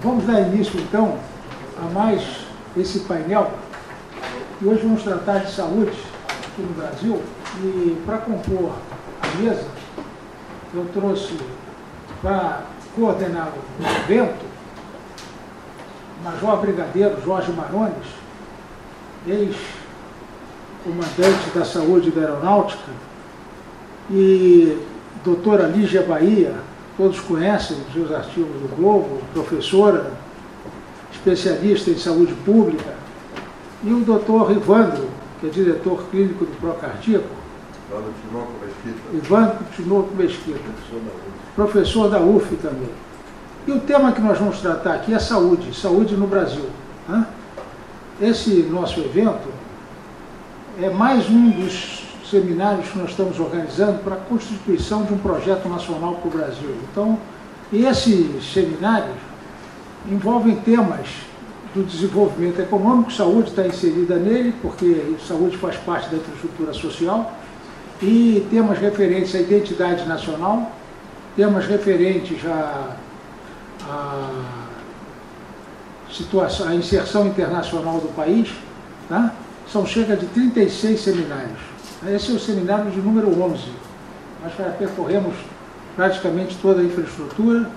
Vamos dar início, então, a mais esse painel. E hoje vamos tratar de saúde aqui no Brasil. E para compor a mesa, eu trouxe para coordenar o evento o Major Brigadeiro Jorge Marones, ex-comandante da saúde da aeronáutica, e doutora Lígia Bahia, todos conhecem os seus artigos do Globo, professora, especialista em saúde pública, e o doutor Ivandro, que é diretor clínico do Procardíaco, Ivandro Tinoco Mesquita, professor da UF também. E o tema que nós vamos tratar aqui é saúde, saúde no Brasil. Esse nosso evento é mais um dos seminários que nós estamos organizando para a constituição de um projeto nacional para o Brasil. Então, esses seminários envolvem temas do desenvolvimento econômico, saúde está inserida nele, porque saúde faz parte da infraestrutura social, e temas referentes à identidade nacional, temas referentes à inserção internacional do país, tá? São cerca de 36 seminários. Esse é o seminário de número 11. Nós já percorremos praticamente toda a infraestrutura,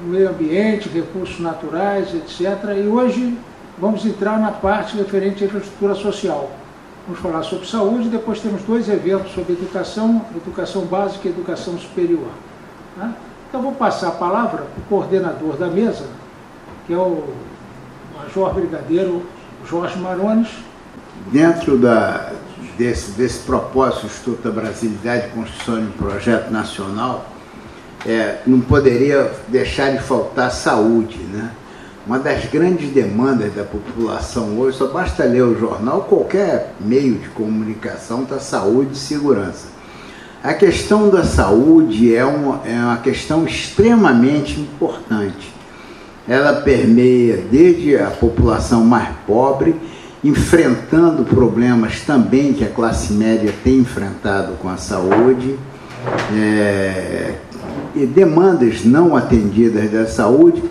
meio ambiente, recursos naturais, etc. E hoje vamos entrar na parte referente à infraestrutura social. Vamos falar sobre saúde, depois temos dois eventos sobre educação, educação básica e educação superior. Tá? Então vou passar a palavra para o coordenador da mesa, que é o Major Brigadeiro Jorge Marones. Dentro desse propósito, Instituto da Brasilidade de Construção de um Projeto Nacional, não poderia deixar de faltar saúde, né? Uma das grandes demandas da população hoje, só basta ler o jornal, qualquer meio de comunicação, está saúde e segurança. A questão da saúde é uma questão extremamente importante. Ela permeia desde a população mais pobre, enfrentando problemas também que a classe média tem enfrentado com a saúde, e demandas não atendidas da saúde,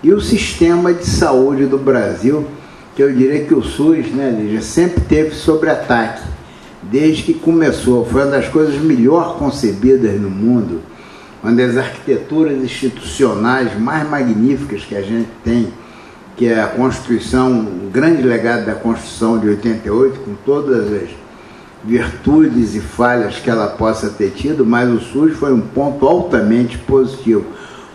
e o sistema de saúde do Brasil, que eu diria que o SUS, né, Lígia, sempre teve sobre ataque, desde que começou. Foi uma das coisas melhor concebidas no mundo, uma das arquiteturas institucionais mais magníficas que a gente tem, que é a Constituição, o grande legado da Constituição de 88, com todas as virtudes e falhas que ela possa ter tido, mas o SUS foi um ponto altamente positivo,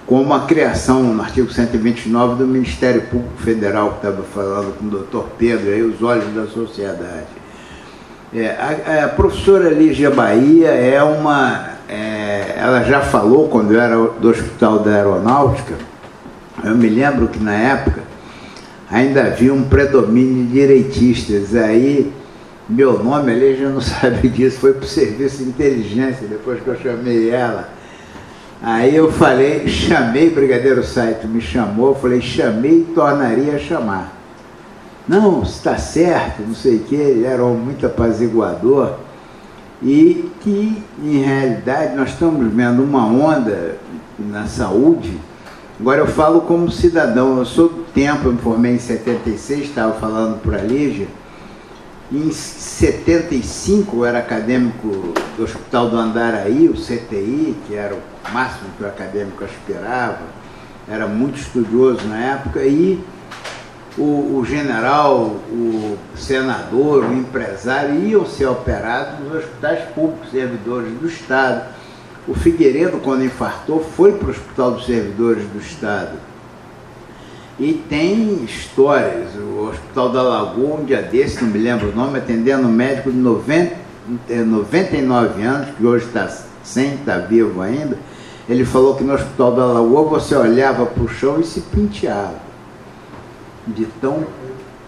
como a criação no artigo 129 do Ministério Público Federal, que estava falando com o doutor Pedro, aí, os olhos da sociedade. A professora Lígia Bahia ela já falou quando eu era do Hospital da Aeronáutica. Eu me lembro que na época ainda havia um predomínio de direitistas. Aí meu nome, a Lígia não sabe disso, foi para o serviço de inteligência, depois que eu chamei ela. Aí eu falei, chamei, Brigadeiro Saito me chamou, eu falei, chamei e tornaria a chamar. Não, está certo, não sei o que, ele era muito apaziguador. E que, em realidade, nós estamos vendo uma onda na saúde. Agora eu falo como cidadão, eu sou do tempo, eu me formei em 76, estava falando para a Lígia. Em 75 eu era acadêmico do Hospital do Andaraí, o CTI, que era o máximo que o acadêmico aspirava, era muito estudioso na época, e o general, o senador, o empresário iam ser operados nos hospitais públicos, servidores do Estado. O Figueiredo, quando infartou, foi para o Hospital dos Servidores do Estado. E tem histórias, o Hospital da Lagoa, um dia desse, não me lembro o nome, atendendo um médico de 99 anos, que hoje está sem, está vivo ainda. Ele falou que no Hospital da Lagoa você olhava para o chão e se penteava, de tão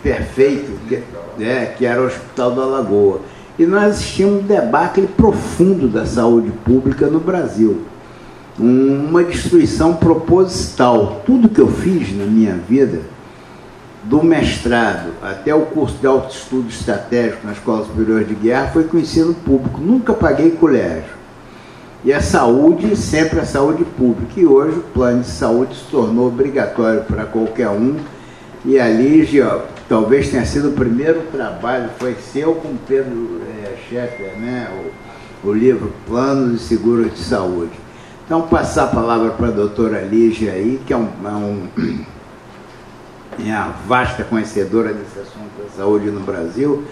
perfeito que era o Hospital da Lagoa. E nós assistimos um debacle profundo da saúde pública no Brasil. Uma destruição proposital. Tudo que eu fiz na minha vida, do mestrado até o curso de alto estudo estratégico na Escola Superior de Guerra, foi com ensino público. Nunca paguei colégio. E a saúde, sempre a saúde pública. E hoje o plano de saúde se tornou obrigatório para qualquer um. E a Lígia, talvez tenha sido o primeiro trabalho, foi seu com Pedro Schaeffer, né? O livro Planos e Seguros de Saúde. Então, passar a palavra para a doutora Lígia aí, que é uma vasta conhecedora desse assunto da saúde no Brasil,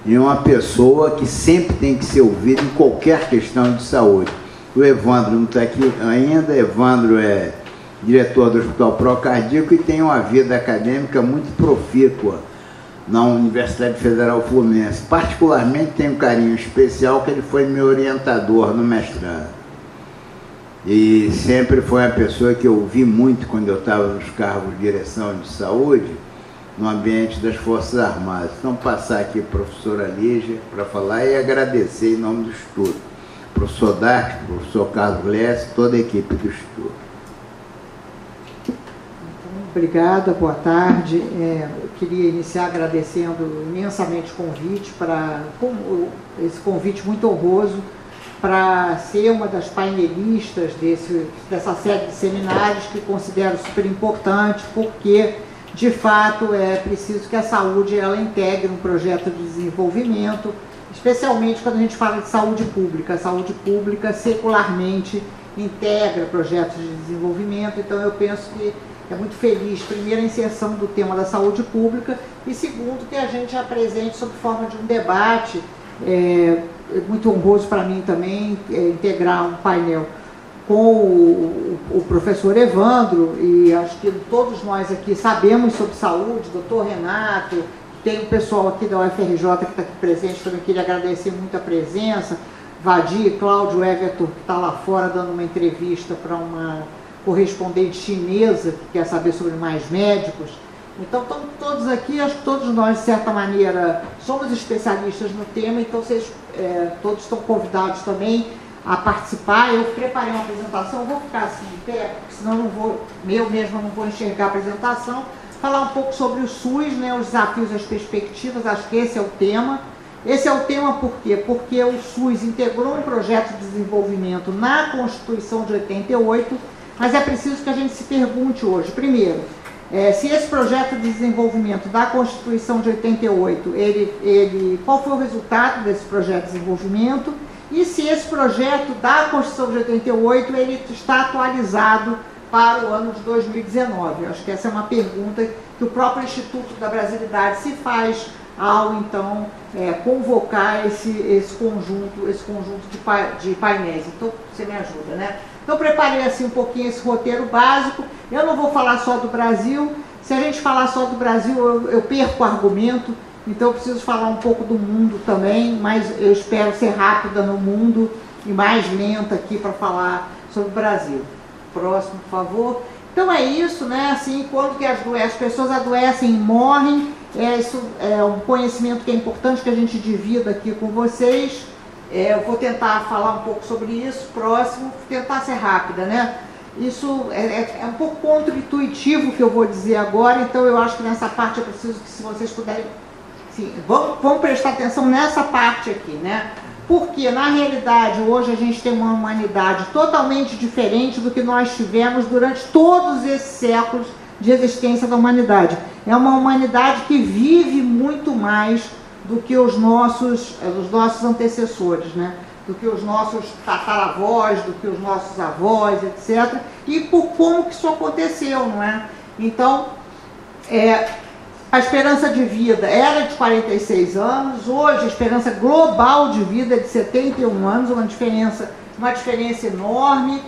e uma pessoa que sempre tem que ser ouvida em qualquer questão de saúde. O Evandro não está aqui ainda. Evandro é diretor do Hospital Procardíaco e tem uma vida acadêmica muito profícua na Universidade Federal Fluminense. Particularmente tenho um carinho especial que ele foi meu orientador no mestrado. E sempre foi uma pessoa que eu ouvi muito quando eu estava nos cargos de direção de saúde, no ambiente das Forças Armadas. Então, passar aqui a professora Lígia para falar e agradecer em nome do estudo. Professor Dark, professor Carlos Lesse, toda a equipe do estudo. Obrigada, boa tarde. Eu queria iniciar agradecendo imensamente o convite, esse convite muito honroso para ser uma das painelistas dessa série de seminários que considero super importante, porque, de fato, é preciso que a saúde ela integre um projeto de desenvolvimento, especialmente quando a gente fala de saúde pública. A saúde pública secularmente integra projetos de desenvolvimento, então eu penso que é muito feliz, primeiro, a inserção do tema da saúde pública e, segundo, que a gente apresente sob forma de um debate. É muito honroso para mim também integrar um painel com o professor Evandro, e acho que todos nós aqui sabemos sobre saúde, doutor Renato, tem um pessoal aqui da UFRJ que está aqui presente, também queria agradecer muito a presença, Vadir, Cláudio, Everton, que está lá fora dando uma entrevista para uma correspondente chinesa que quer saber sobre mais médicos. Então, estão todos aqui, acho que todos nós, de certa maneira, somos especialistas no tema, então vocês todos estão convidados também a participar. Eu preparei uma apresentação, eu vou ficar assim em pé, porque senão eu mesma não vou enxergar a apresentação, falar um pouco sobre o SUS, né, os desafios e as perspectivas. Acho que esse é o tema. Esse é o tema por quê? Porque o SUS integrou um projeto de desenvolvimento na Constituição de 88, mas é preciso que a gente se pergunte hoje, primeiro, se esse projeto de desenvolvimento da Constituição de 88, qual foi o resultado desse projeto de desenvolvimento, e se esse projeto da Constituição de 88 ele está atualizado para o ano de 2019. Eu acho que essa é uma pergunta que o próprio Instituto da Brasilidade se faz ao, então, convocar esse conjunto de painéis. Então, você me ajuda, né? Então, preparei assim um pouquinho esse roteiro básico. Eu não vou falar só do Brasil. Se a gente falar só do Brasil, eu perco o argumento. Então, eu preciso falar um pouco do mundo também, mas eu espero ser rápida no mundo e mais lenta aqui para falar sobre o Brasil. Próximo, por favor. Então, é isso, né? Assim, quando que as pessoas adoecem e morrem, isso é um conhecimento que é importante que a gente divida aqui com vocês. Eu vou tentar falar um pouco sobre isso. Próximo, tentar ser rápida, né? Isso é um pouco contra-intuitivo o que eu vou dizer agora, então eu acho que nessa parte é preciso que, se vocês puderem, sim, vamos prestar atenção nessa parte aqui, né? Porque, na realidade, hoje a gente tem uma humanidade totalmente diferente do que nós tivemos durante todos esses séculos de existência da humanidade. É uma humanidade que vive muito mais do que os nossos antecessores, né? Do que os nossos tataravós, do que os nossos avós, etc. E por como que isso aconteceu, não é? Então, a esperança de vida era de 46 anos, hoje a esperança global de vida é de 71 anos, uma diferença enorme.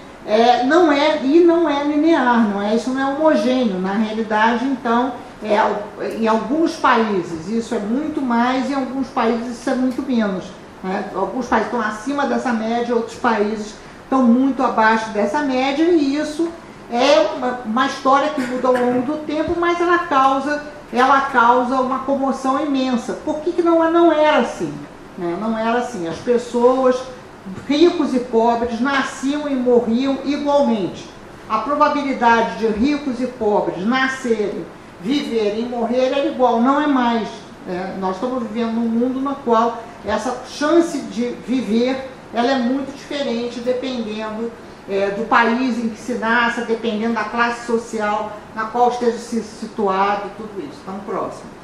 Não é linear, isso não é homogêneo. Na realidade, então, em alguns países isso é muito mais, em alguns países isso é muito menos, né? Alguns países estão acima dessa média, outros países estão muito abaixo dessa média, e isso é uma história que muda ao longo do tempo, mas ela causa uma comoção imensa. Por que não era assim? Né? Não era assim. As pessoas, ricos e pobres, nasciam e morriam igualmente. A probabilidade de ricos e pobres nascerem, viverem e morrerem era igual, não é mais. Nós estamos vivendo num mundo no qual essa chance de viver ela é muito diferente dependendo do país em que se nasce, dependendo da classe social na qual esteja situado, tudo isso, tão próximo.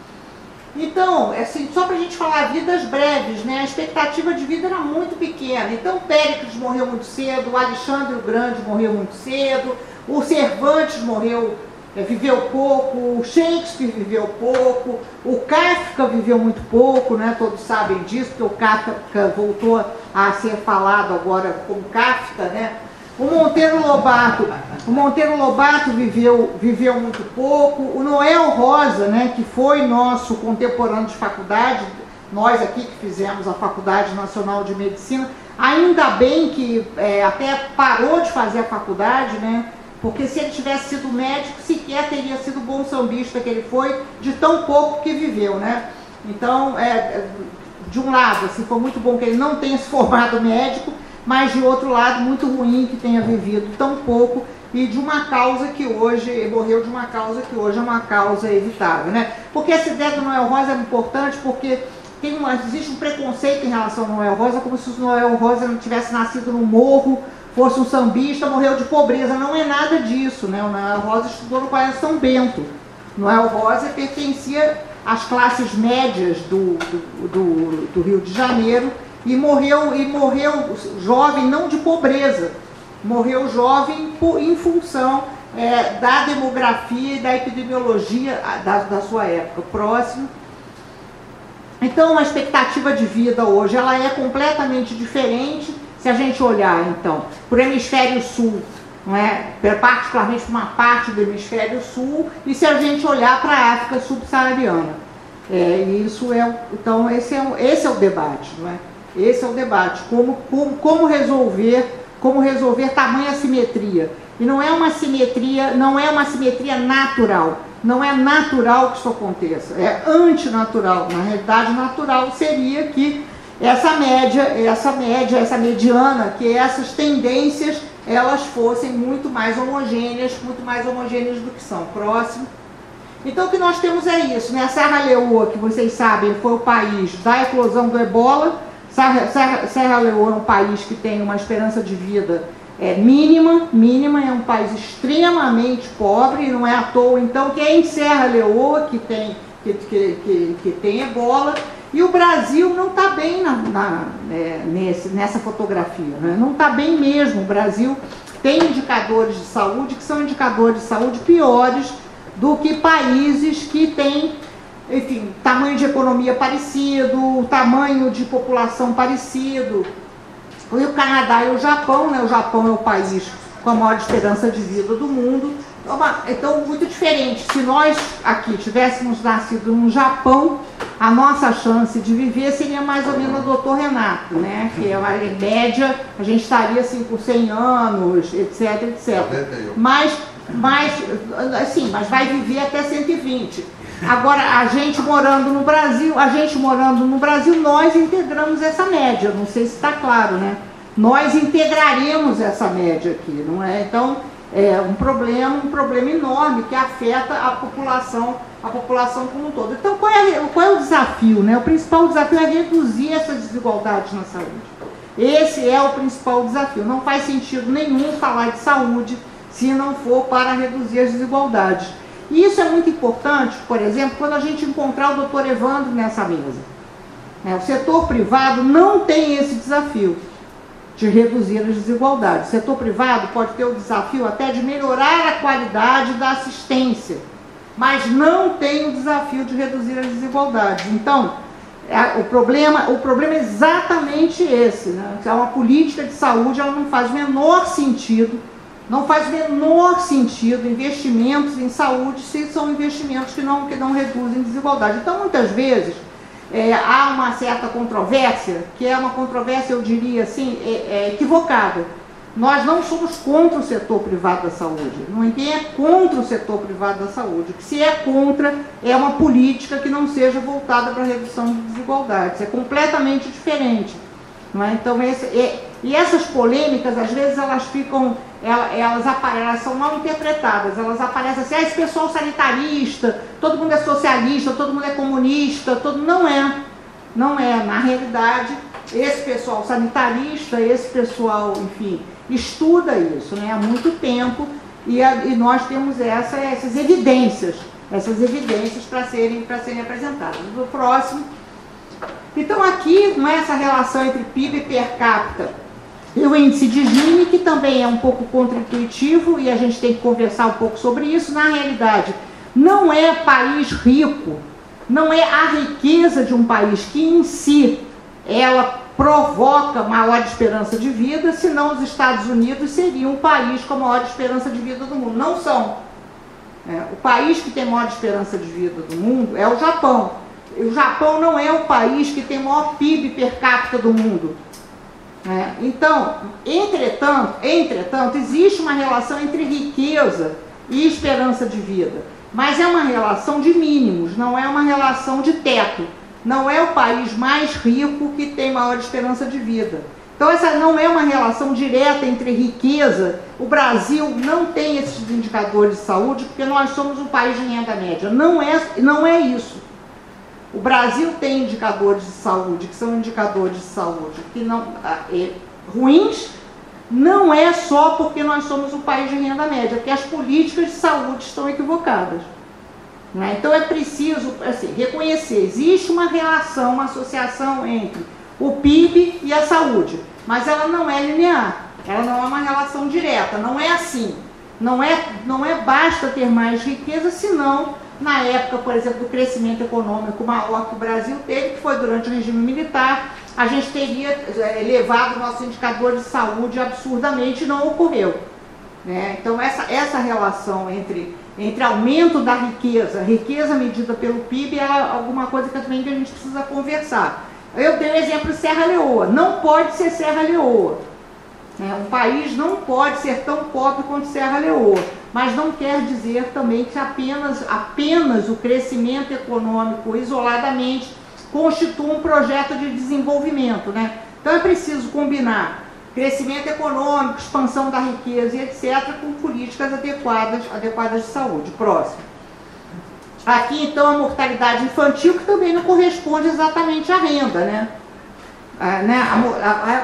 Então, assim, só para a gente falar vidas breves, né? A expectativa de vida era muito pequena. Então, Péricles morreu muito cedo, o Alexandre o Grande morreu muito cedo, o Cervantes viveu pouco, o Shakespeare viveu pouco, o Kafka viveu muito pouco, né? Todos sabem disso, porque o Kafka voltou a ser falado agora como Kafka, né? O Monteiro Lobato viveu muito pouco. O Noel Rosa, né, que foi nosso contemporâneo de faculdade, nós aqui que fizemos a Faculdade Nacional de Medicina, ainda bem que até parou de fazer a faculdade, né, porque se ele tivesse sido médico, sequer teria sido o bom sambista que ele foi, de tão pouco que viveu, né. Então, de um lado, assim, foi muito bom que ele não tenha se formado médico, mas de outro lado, muito ruim que tenha vivido tão pouco e de uma causa que hoje, morreu de uma causa que hoje é uma causa evitável, né? Porque essa ideia do Noel Rosa é importante porque existe um preconceito em relação ao Noel Rosa, como se o Noel Rosa não tivesse nascido no morro, fosse um sambista, morreu de pobreza. Não é nada disso, né? O Noel Rosa estudou no Colégio São Bento. O Noel Rosa pertencia às classes médias do Rio de Janeiro, e morreu jovem, não de pobreza, morreu jovem em função da demografia e da epidemiologia da sua época. Próximo. Então, a expectativa de vida hoje ela é completamente diferente se a gente olhar, então, para o hemisfério sul, não é? Particularmente para uma parte do hemisfério sul, e se a gente olhar para a África subsaariana. Então, esse é o debate, não é? Esse é o debate, como resolver tamanha simetria. E não é uma simetria natural. Não é natural que isso aconteça, é antinatural. Na realidade, natural seria que essa mediana, que essas tendências, elas fossem muito mais homogêneas do que são. Próximo. Então, o que nós temos é isso, né? A Serra Leoa, que vocês sabem, foi o país da eclosão do ebola. Serra Leoa é um país que tem uma esperança de vida mínima, é um país extremamente pobre, e não é à toa, então, que é em Serra Leoa que tem ebola, e o Brasil não está bem nessa fotografia, né? Não está bem mesmo. O Brasil tem indicadores de saúde que são indicadores de saúde piores do que países que têm, enfim, tamanho de economia parecido, tamanho de população parecido. E o Canadá e o Japão, né? O Japão é o país com a maior esperança de vida do mundo. Então, muito diferente. Se nós aqui tivéssemos nascido no Japão, a nossa chance de viver seria mais ou menos o Dr. Renato, né? Que em média a gente estaria assim por 100 anos, etc, etc. Mas vai viver até 120. Agora, a gente morando no Brasil, nós integramos essa média, não sei se está claro, né? Nós integraremos essa média aqui, não é? Então, é um problema enorme que afeta a população como um todo. Então, qual é o desafio, né? O principal desafio é reduzir essas desigualdades na saúde. Esse é o principal desafio. Não faz sentido nenhum falar de saúde se não for para reduzir as desigualdades. E isso é muito importante, por exemplo, quando a gente encontrar o Dr. Evandro nessa mesa. O setor privado não tem esse desafio de reduzir as desigualdades. O setor privado pode ter o desafio até de melhorar a qualidade da assistência, mas não tem o desafio de reduzir as desigualdades. Então, o problema é exatamente esse, né? Uma política de saúde, ela não faz o menor sentido. Não faz o menor sentido investimentos em saúde se são investimentos que não reduzem desigualdade. Então, muitas vezes, há uma certa controvérsia, que é uma controvérsia, eu diria assim, equivocada. Nós não somos contra o setor privado da saúde. Ninguém é contra o setor privado da saúde. O que se é contra é uma política que não seja voltada para a redução de desigualdades. É completamente diferente. Não é? Então, e essas polêmicas, às vezes, elas são mal interpretadas. Elas aparecem assim, esse pessoal sanitarista, todo mundo é socialista, todo mundo é comunista, não é. Na realidade, esse pessoal sanitarista, esse pessoal, enfim, estuda isso, né, há muito tempo, e nós temos essas evidências para serem apresentadas. No próximo. Então aqui, não é essa relação entre PIB per capita e o índice de Gini, que também é um pouco contra-intuitivo, e a gente tem que conversar um pouco sobre isso. Na realidade, não é país rico, não é a riqueza de um país que em si ela provoca maior esperança de vida, senão os Estados Unidos seriam o país com a maior esperança de vida do mundo. Não são. O país que tem maior esperança de vida do mundo é o Japão. O Japão não é o país que tem o maior PIB per capita do mundo. Então, entretanto, existe uma relação entre riqueza e esperança de vida, mas é uma relação de mínimos, não é uma relação de teto. Não é o país mais rico que tem maior esperança de vida. Então, essa não é uma relação direta entre riqueza. O Brasil não tem esses indicadores de saúde porque nós somos um país de renda média. Não é isso. O Brasil tem indicadores de saúde, que são indicadores de saúde que não, ruins, não é só porque nós somos um país de renda média, porque as políticas de saúde estão equivocadas. Então é preciso assim, reconhecer, existe uma relação, uma associação entre o PIB e a saúde, mas ela não é linear, ela não é uma relação direta, não é assim. Não é basta ter mais riqueza, senão, na época, por exemplo, do crescimento econômico maior que o Brasil teve, que foi durante o regime militar, a gente teria elevado o nosso indicador de saúde absurdamente, e não ocorreu. Então, essa relação entre aumento da riqueza medida pelo PIB, é alguma coisa que também a gente precisa conversar. Eu dei o exemplo de Serra Leoa. Não pode ser Serra Leoa. Um país não pode ser tão pobre quanto Serra Leoa, mas não quer dizer também que apenas o crescimento econômico isoladamente constitua um projeto de desenvolvimento. Então é preciso combinar crescimento econômico, expansão da riqueza e etc., com políticas adequadas de saúde. Próximo. Aqui, então, a mortalidade infantil, que também não corresponde exatamente à renda,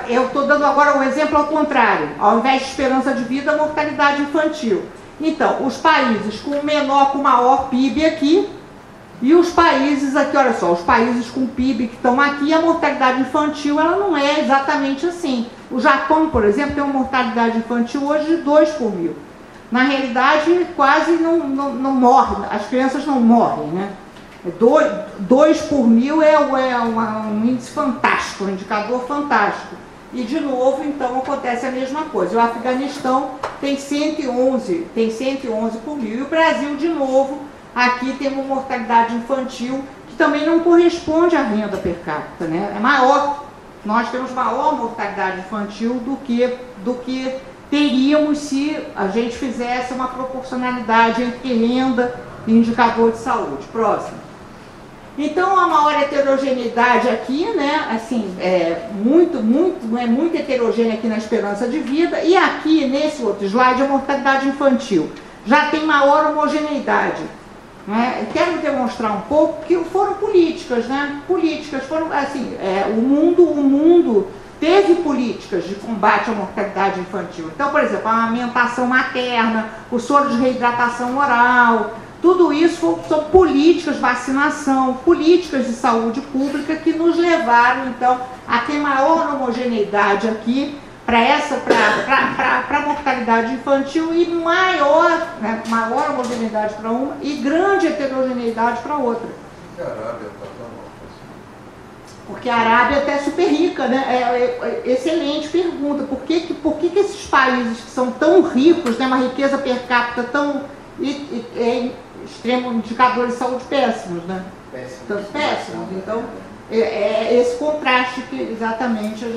eu estou dando agora um exemplo ao contrário. Ao invés de esperança de vida, a mortalidade infantil. Então, os países com maior PIB aqui, e os países aqui, olha só, os países com PIB que estão aqui, a mortalidade infantil ela não é exatamente assim. O Japão, por exemplo, tem uma mortalidade infantil hoje de 2 por mil. Na realidade, quase não morre, as crianças não morrem, 2 por mil é um índice fantástico, um indicador fantástico. E, de novo, então, acontece a mesma coisa. O Afeganistão tem 111 por mil. E o Brasil, de novo, aqui tem uma mortalidade infantil que também não corresponde à renda per capita, É maior. Nós temos maior mortalidade infantil do que teríamos se a gente fizesse uma proporcionalidade entre renda e indicador de saúde. Próximo. Então, a maior heterogeneidade aqui, muito heterogênea aqui na esperança de vida, e aqui, nesse outro slide, a mortalidade infantil já tem maior homogeneidade. Quero demonstrar um pouco que foram políticas, políticas foram, assim, o mundo teve políticas de combate à mortalidade infantil. Então, por exemplo, a amamentação materna, o soro de reidratação oral, tudo isso são políticas, vacinação, políticas de saúde pública que nos levaram, então, a ter maior homogeneidade aqui para a mortalidade infantil e maior homogeneidade para uma e grande heterogeneidade para outra. Por que a Arábia está tão mal? Porque a Arábia é até super rica, excelente pergunta. Por que esses países que são tão ricos, uma riqueza per capita tão extremo, indicadores de saúde péssimos, Péssimos. Então, é esse contraste que exatamente a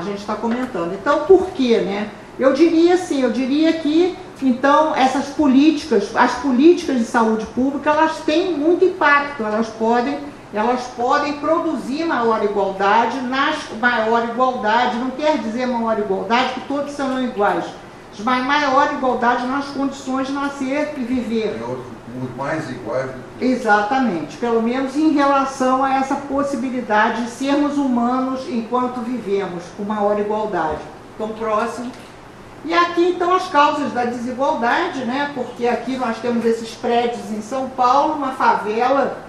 gente está comentando. Então, por quê, Eu diria que, então, as políticas de saúde pública, elas têm muito impacto, elas podem produzir maior igualdade, maior igualdade não quer dizer maior igualdade que todos serão iguais. maior igualdade nas condições de nascer e viver. Tem outros muito mais iguais do que... Exatamente, pelo menos em relação a essa possibilidade de sermos humanos enquanto vivemos, com maior igualdade. Então, próximo. E aqui, então, as causas da desigualdade, né? Porque aqui nós temos esses prédios em São Paulo, uma favela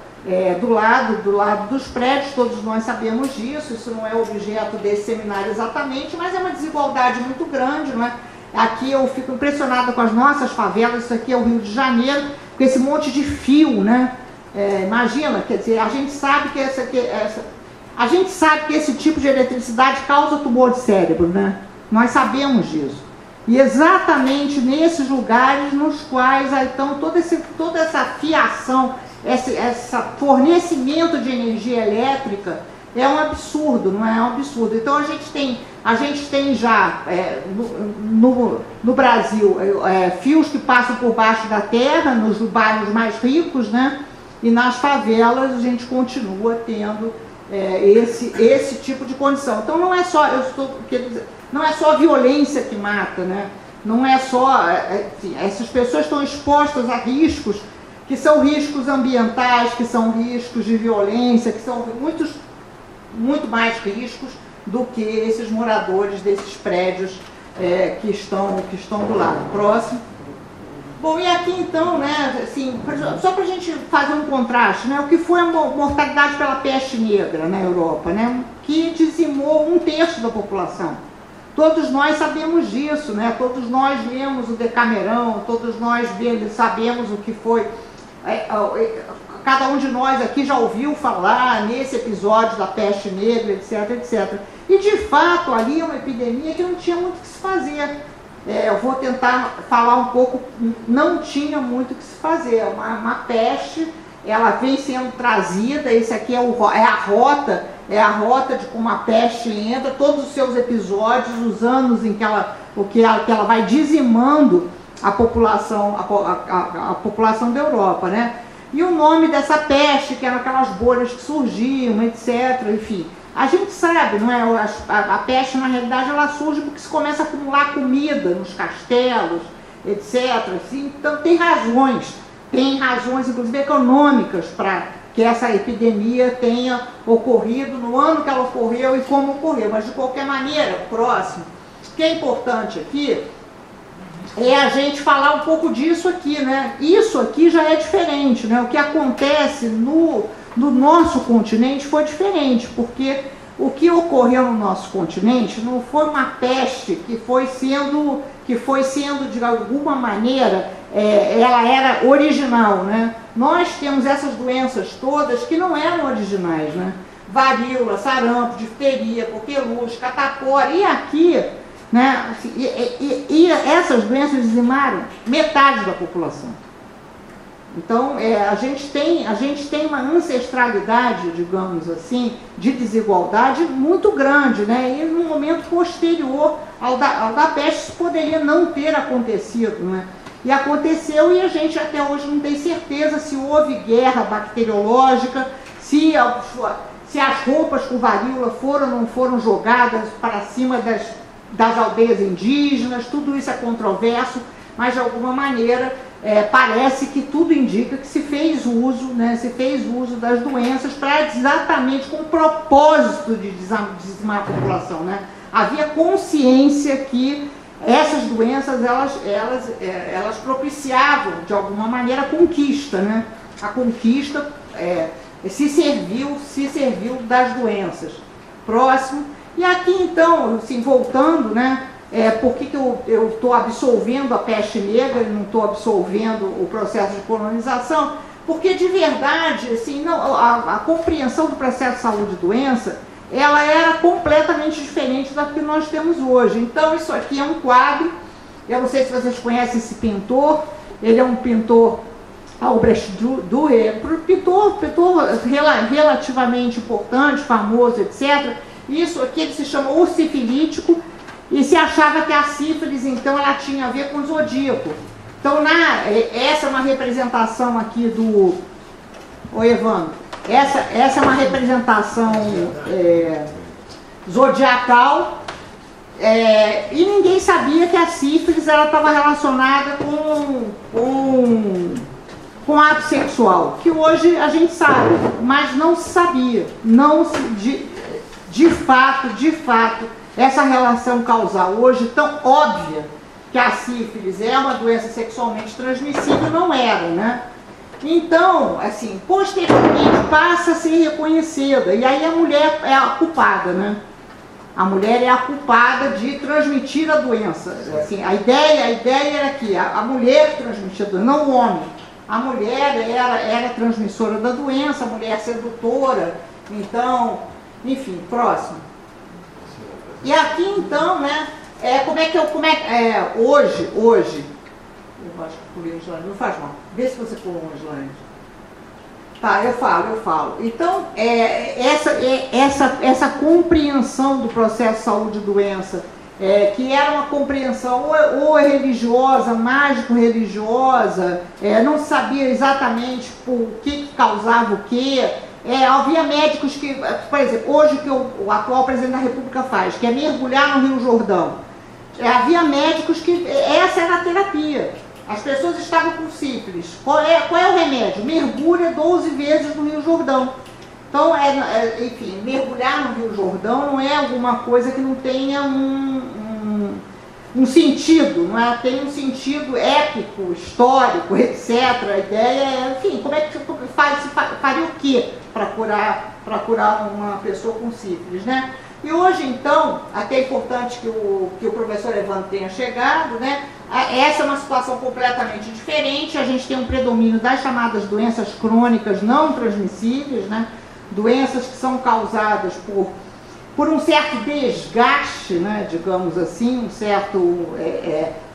do lado dos prédios, todos nós sabemos disso, isso não é objeto desse seminário exatamente, mas é uma desigualdade muito grande, não é? Aqui eu fico impressionada com as nossas favelas, isso aqui é o Rio de Janeiro, com esse monte de fio, né? Imagina, quer dizer, a gente sabe que esse tipo de eletricidade causa tumor de cérebro, né? Nós sabemos disso. E exatamente nesses lugares nos quais, então, toda essa fiação, esse fornecimento de energia elétrica é um absurdo, não é? É um absurdo. Então a gente tem já no Brasil fios que passam por baixo da terra, nos bairros mais ricos, né? E nas favelas a gente continua tendo esse tipo de condição. Então não é só, não é só a violência que mata, né? Não é só, essas pessoas estão expostas a riscos, que são riscos ambientais, que são riscos de violência, que são muito mais riscos do que esses moradores desses prédios que estão do lado. Próximo. Bom, e aqui então, né, assim, só para a gente fazer um contraste, né, o que foi a mortalidade pela peste negra na Europa, né, que dizimou 1/3 da população. Todos nós sabemos disso, né, todos nós lemos o Decamerão, todos nós sabemos o que foi. Cada um de nós aqui já ouviu falar nesse episódio da peste negra, etc, etc. E de fato ali é uma epidemia que não tinha muito o que se fazer. Eu vou tentar falar um pouco, não tinha muito o que se fazer. Uma peste, ela vem sendo trazida, esse aqui é a rota de como a peste entra, todos os seus episódios, os anos em que ela vai dizimando a população da Europa, né? E o nome dessa peste, que eram aquelas bolhas que surgiam, etc, enfim. A gente sabe, não é? A peste, na realidade, ela surge porque se começa a acumular comida nos castelos, etc. Assim, então tem razões inclusive econômicas para que essa epidemia tenha ocorrido no ano que ela ocorreu e como ocorreu. Mas de qualquer maneira, próximo, o que é importante aqui é a gente falar um pouco disso aqui, né? Isso aqui já é diferente, né? O que acontece no nosso continente foi diferente, porque o que ocorreu no nosso continente não foi uma peste que foi sendo de alguma maneira, ela era original, né? Nós temos essas doenças todas que não eram originais, né? Varíola, sarampo, difteria, coqueluche, catapora, e aqui, né? E essas doenças dizimaram metade da população. Então, a gente tem uma ancestralidade, digamos assim, de desigualdade muito grande, né? E no momento posterior ao da peste isso poderia não ter acontecido, né? E aconteceu, e a gente até hoje não tem certeza se houve guerra bacteriológica, se as roupas com varíola foram ou não foram jogadas para cima das aldeias indígenas. Tudo isso é controverso, mas de alguma maneira parece que tudo indica que se fez uso, né, das doenças para exatamente com o propósito de dizimar a população, né? Havia consciência que essas doenças elas propiciavam de alguma maneira a conquista, né? A conquista se serviu das doenças. Próximo. E aqui então, assim, voltando, né? Por que eu estou absolvendo a peste negra e não estou absolvendo o processo de colonização? Porque de verdade, assim, a compreensão do processo de saúde e doença, ela era completamente diferente da que nós temos hoje. Então isso aqui é um quadro, eu não sei se vocês conhecem esse pintor, ele é um pintor Albrecht Dürer, pintor relativamente importante, famoso, etc. Isso aqui ele se chama o sifilítico, e se achava que a sífilis, então, ela tinha a ver com o zodíaco. Então, essa é uma representação aqui do... Oi, Evandro. Essa é uma representação zodiacal, E ninguém sabia que a sífilis estava relacionada com ato sexual, que hoje a gente sabe, mas não se sabia, de fato, essa relação causal hoje tão óbvia, que a sífilis é uma doença sexualmente transmissível, não era, né? Então, assim, posteriormente passa a ser reconhecida, e aí a mulher é a culpada, né? A mulher é a culpada de transmitir a doença. Assim, a ideia era que a mulher transmitia a doença, não o homem. A mulher era transmissora da doença, a mulher sedutora. Então, enfim, próximo. E aqui então, né, hoje, eu acho que pulei um slide, não faz mal. Vê se você pulou um slide. Tá, eu falo. Então, essa compreensão do processo saúde e doença, que era uma compreensão ou religiosa, mágico-religiosa, não se sabia exatamente o que causava o quê. Havia médicos que, por exemplo, hoje o que o atual presidente da República faz, que é mergulhar no Rio Jordão. Havia médicos que essa era a terapia. As pessoas estavam com sífilis. Qual é o remédio? Mergulha 12 vezes no Rio Jordão. Então, enfim, mergulhar no Rio Jordão não é alguma coisa que não tenha um sentido, não é? Tem um sentido épico, histórico, etc. A ideia é, enfim, como é que faria o quê para curar uma pessoa com sífilis, né? E hoje, então, até é importante que o professor Evandro tenha chegado, né? Essa é uma situação completamente diferente. A gente tem um predomínio das chamadas doenças crônicas não transmissíveis, né? Doenças que são causadas por um certo desgaste, né? Digamos assim, um certo...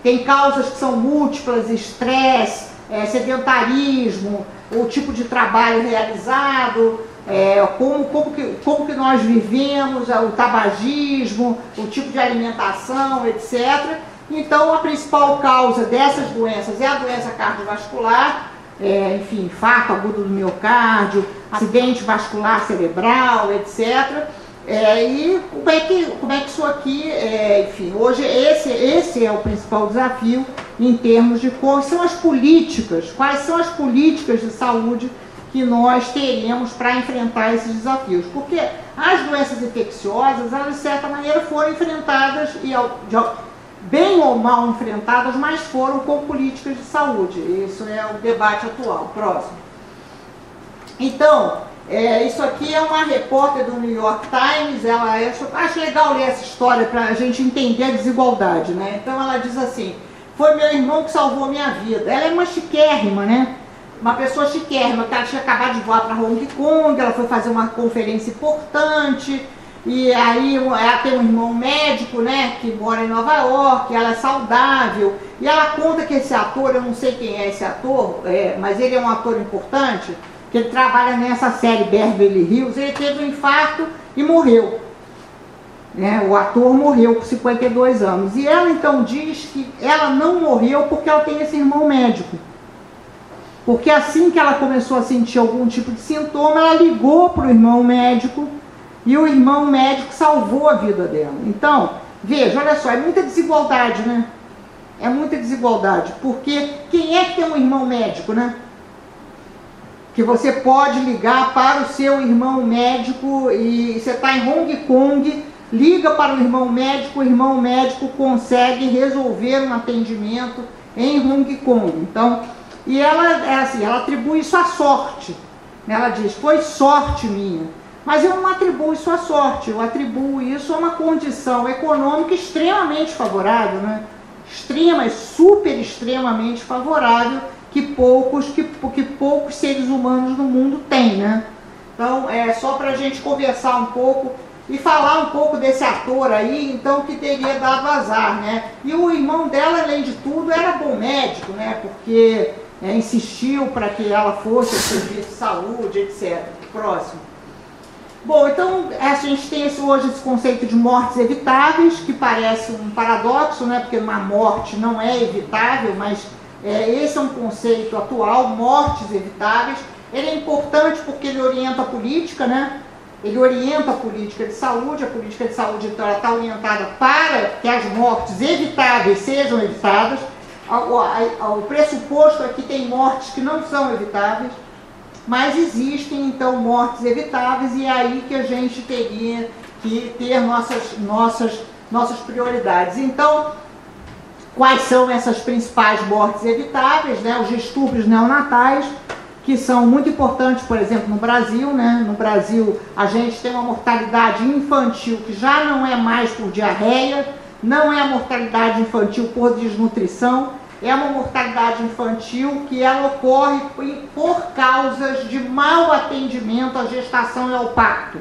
tem causas que são múltiplas, estresse, sedentarismo, o tipo de trabalho realizado, como que nós vivemos, o tabagismo, o tipo de alimentação, etc. Então, a principal causa dessas doenças é a doença cardiovascular, enfim, infarto agudo do miocárdio, acidente vascular cerebral, etc. E como é que isso aqui, enfim, hoje esse é o principal desafio em termos de quais são as políticas de saúde que nós teremos para enfrentar esses desafios. Porque as doenças infecciosas, elas de certa maneira foram enfrentadas, bem ou mal enfrentadas, mas foram com políticas de saúde. Isso é o debate atual. Próximo. Então, isso aqui é uma repórter do New York Times. Acho legal ler essa história para a gente entender a desigualdade, né? Então ela diz assim: foi meu irmão que salvou minha vida. Ela é uma chiquérrima, né? Uma pessoa chiquérrima, que ela tinha acabado de voar para Hong Kong, ela foi fazer uma conferência importante, e aí ela tem um irmão médico, né, que mora em Nova York, ela é saudável, e ela conta que esse ator, eu não sei quem é esse ator, mas ele é um ator importante, que ele trabalha nessa série Beverly Hills. Ele teve um infarto e morreu. O ator morreu com 52 anos. E ela então diz que ela não morreu porque ela tem esse irmão médico. Porque assim que ela começou a sentir algum tipo de sintoma, ela ligou para o irmão médico e o irmão médico salvou a vida dela. Então, veja, olha só, é muita desigualdade, né? É muita desigualdade, porque quem é que tem um irmão médico, né? Que você pode ligar para o seu irmão médico e você está em Hong Kong, liga para o irmão médico consegue resolver um atendimento em Hong Kong. Então, e ela atribui isso à sorte. Ela diz, foi sorte minha. Mas eu não atribuo isso à sorte, eu atribuo isso a uma condição econômica extremamente favorável, né? Extremamente favorável, que poucos seres humanos no mundo têm, né? Então, só para a gente conversar um pouco e falar um pouco desse ator aí, então, que teria dado azar, né? E o irmão dela, além de tudo, era bom médico, né? Porque insistiu para que ela fosse ao serviço de saúde, etc. Próximo. Bom, então, a gente tem hoje esse conceito de mortes evitáveis, que parece um paradoxo, né? Porque uma morte não é evitável, mas esse é um conceito atual, mortes evitáveis. Ele é importante porque ele orienta a política, né? ele orienta a política de saúde então ela está orientada para que as mortes evitáveis sejam evitadas. O pressuposto é que tem mortes que não são evitáveis, mas existem então mortes evitáveis, e é aí que a gente teria que ter nossas prioridades. Então, quais são essas principais mortes evitáveis, né? Os distúrbios neonatais, que são muito importantes, por exemplo, no Brasil, né? No Brasil, a gente tem uma mortalidade infantil que já não é mais por diarreia, não é a mortalidade infantil por desnutrição, é uma mortalidade infantil que ela ocorre por causas de mau atendimento à gestação e ao parto.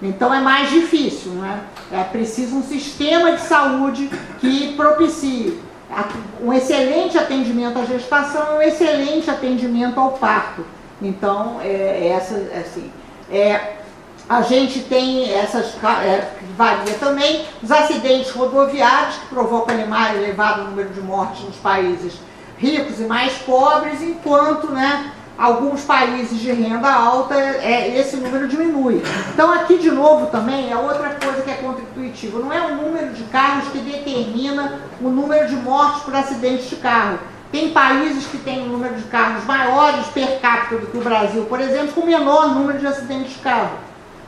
Então é mais difícil, né? É preciso um sistema de saúde que propicie um excelente atendimento à gestação e um excelente atendimento ao parto. Então, a gente tem essas, varia também, os acidentes rodoviários que provocam elevado número de mortes nos países ricos e mais pobres, enquanto, né, alguns países de renda alta, esse número diminui. Então aqui de novo também é outra coisa que é contraintuitiva, não é o número de carros que determina o número de mortes por acidentes de carro. Tem países que têm um número de carros maiores per capita do que o Brasil, por exemplo, com menor número de acidentes de carro.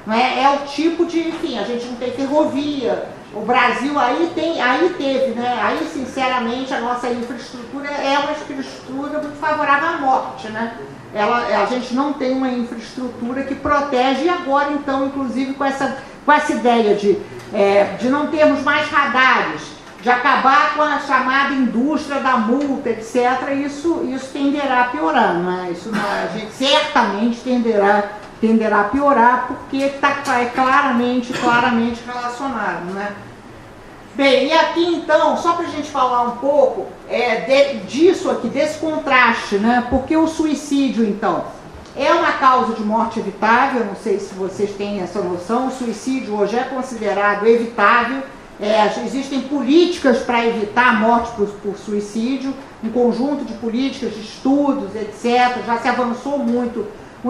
Não é? É o tipo de, enfim, a gente não tem ferrovia. O Brasil aí teve, né? Aí sinceramente a nossa infraestrutura é uma infraestrutura muito favorável à morte, né? A gente não tem uma infraestrutura que protege, e agora então, inclusive com essa ideia de não termos mais radares, de acabar com a chamada indústria da multa, etc., isso tenderá a piorar, não é? A gente certamente tenderá a piorar, porque é claramente relacionado, né? Bem, e aqui então, só para a gente falar um pouco disso aqui, desse contraste, né? Porque o suicídio, então, é uma causa de morte evitável, não sei se vocês têm essa noção, o suicídio hoje é considerado evitável, existem políticas para evitar a morte por suicídio, um conjunto de políticas, de estudos, etc., já se avançou muito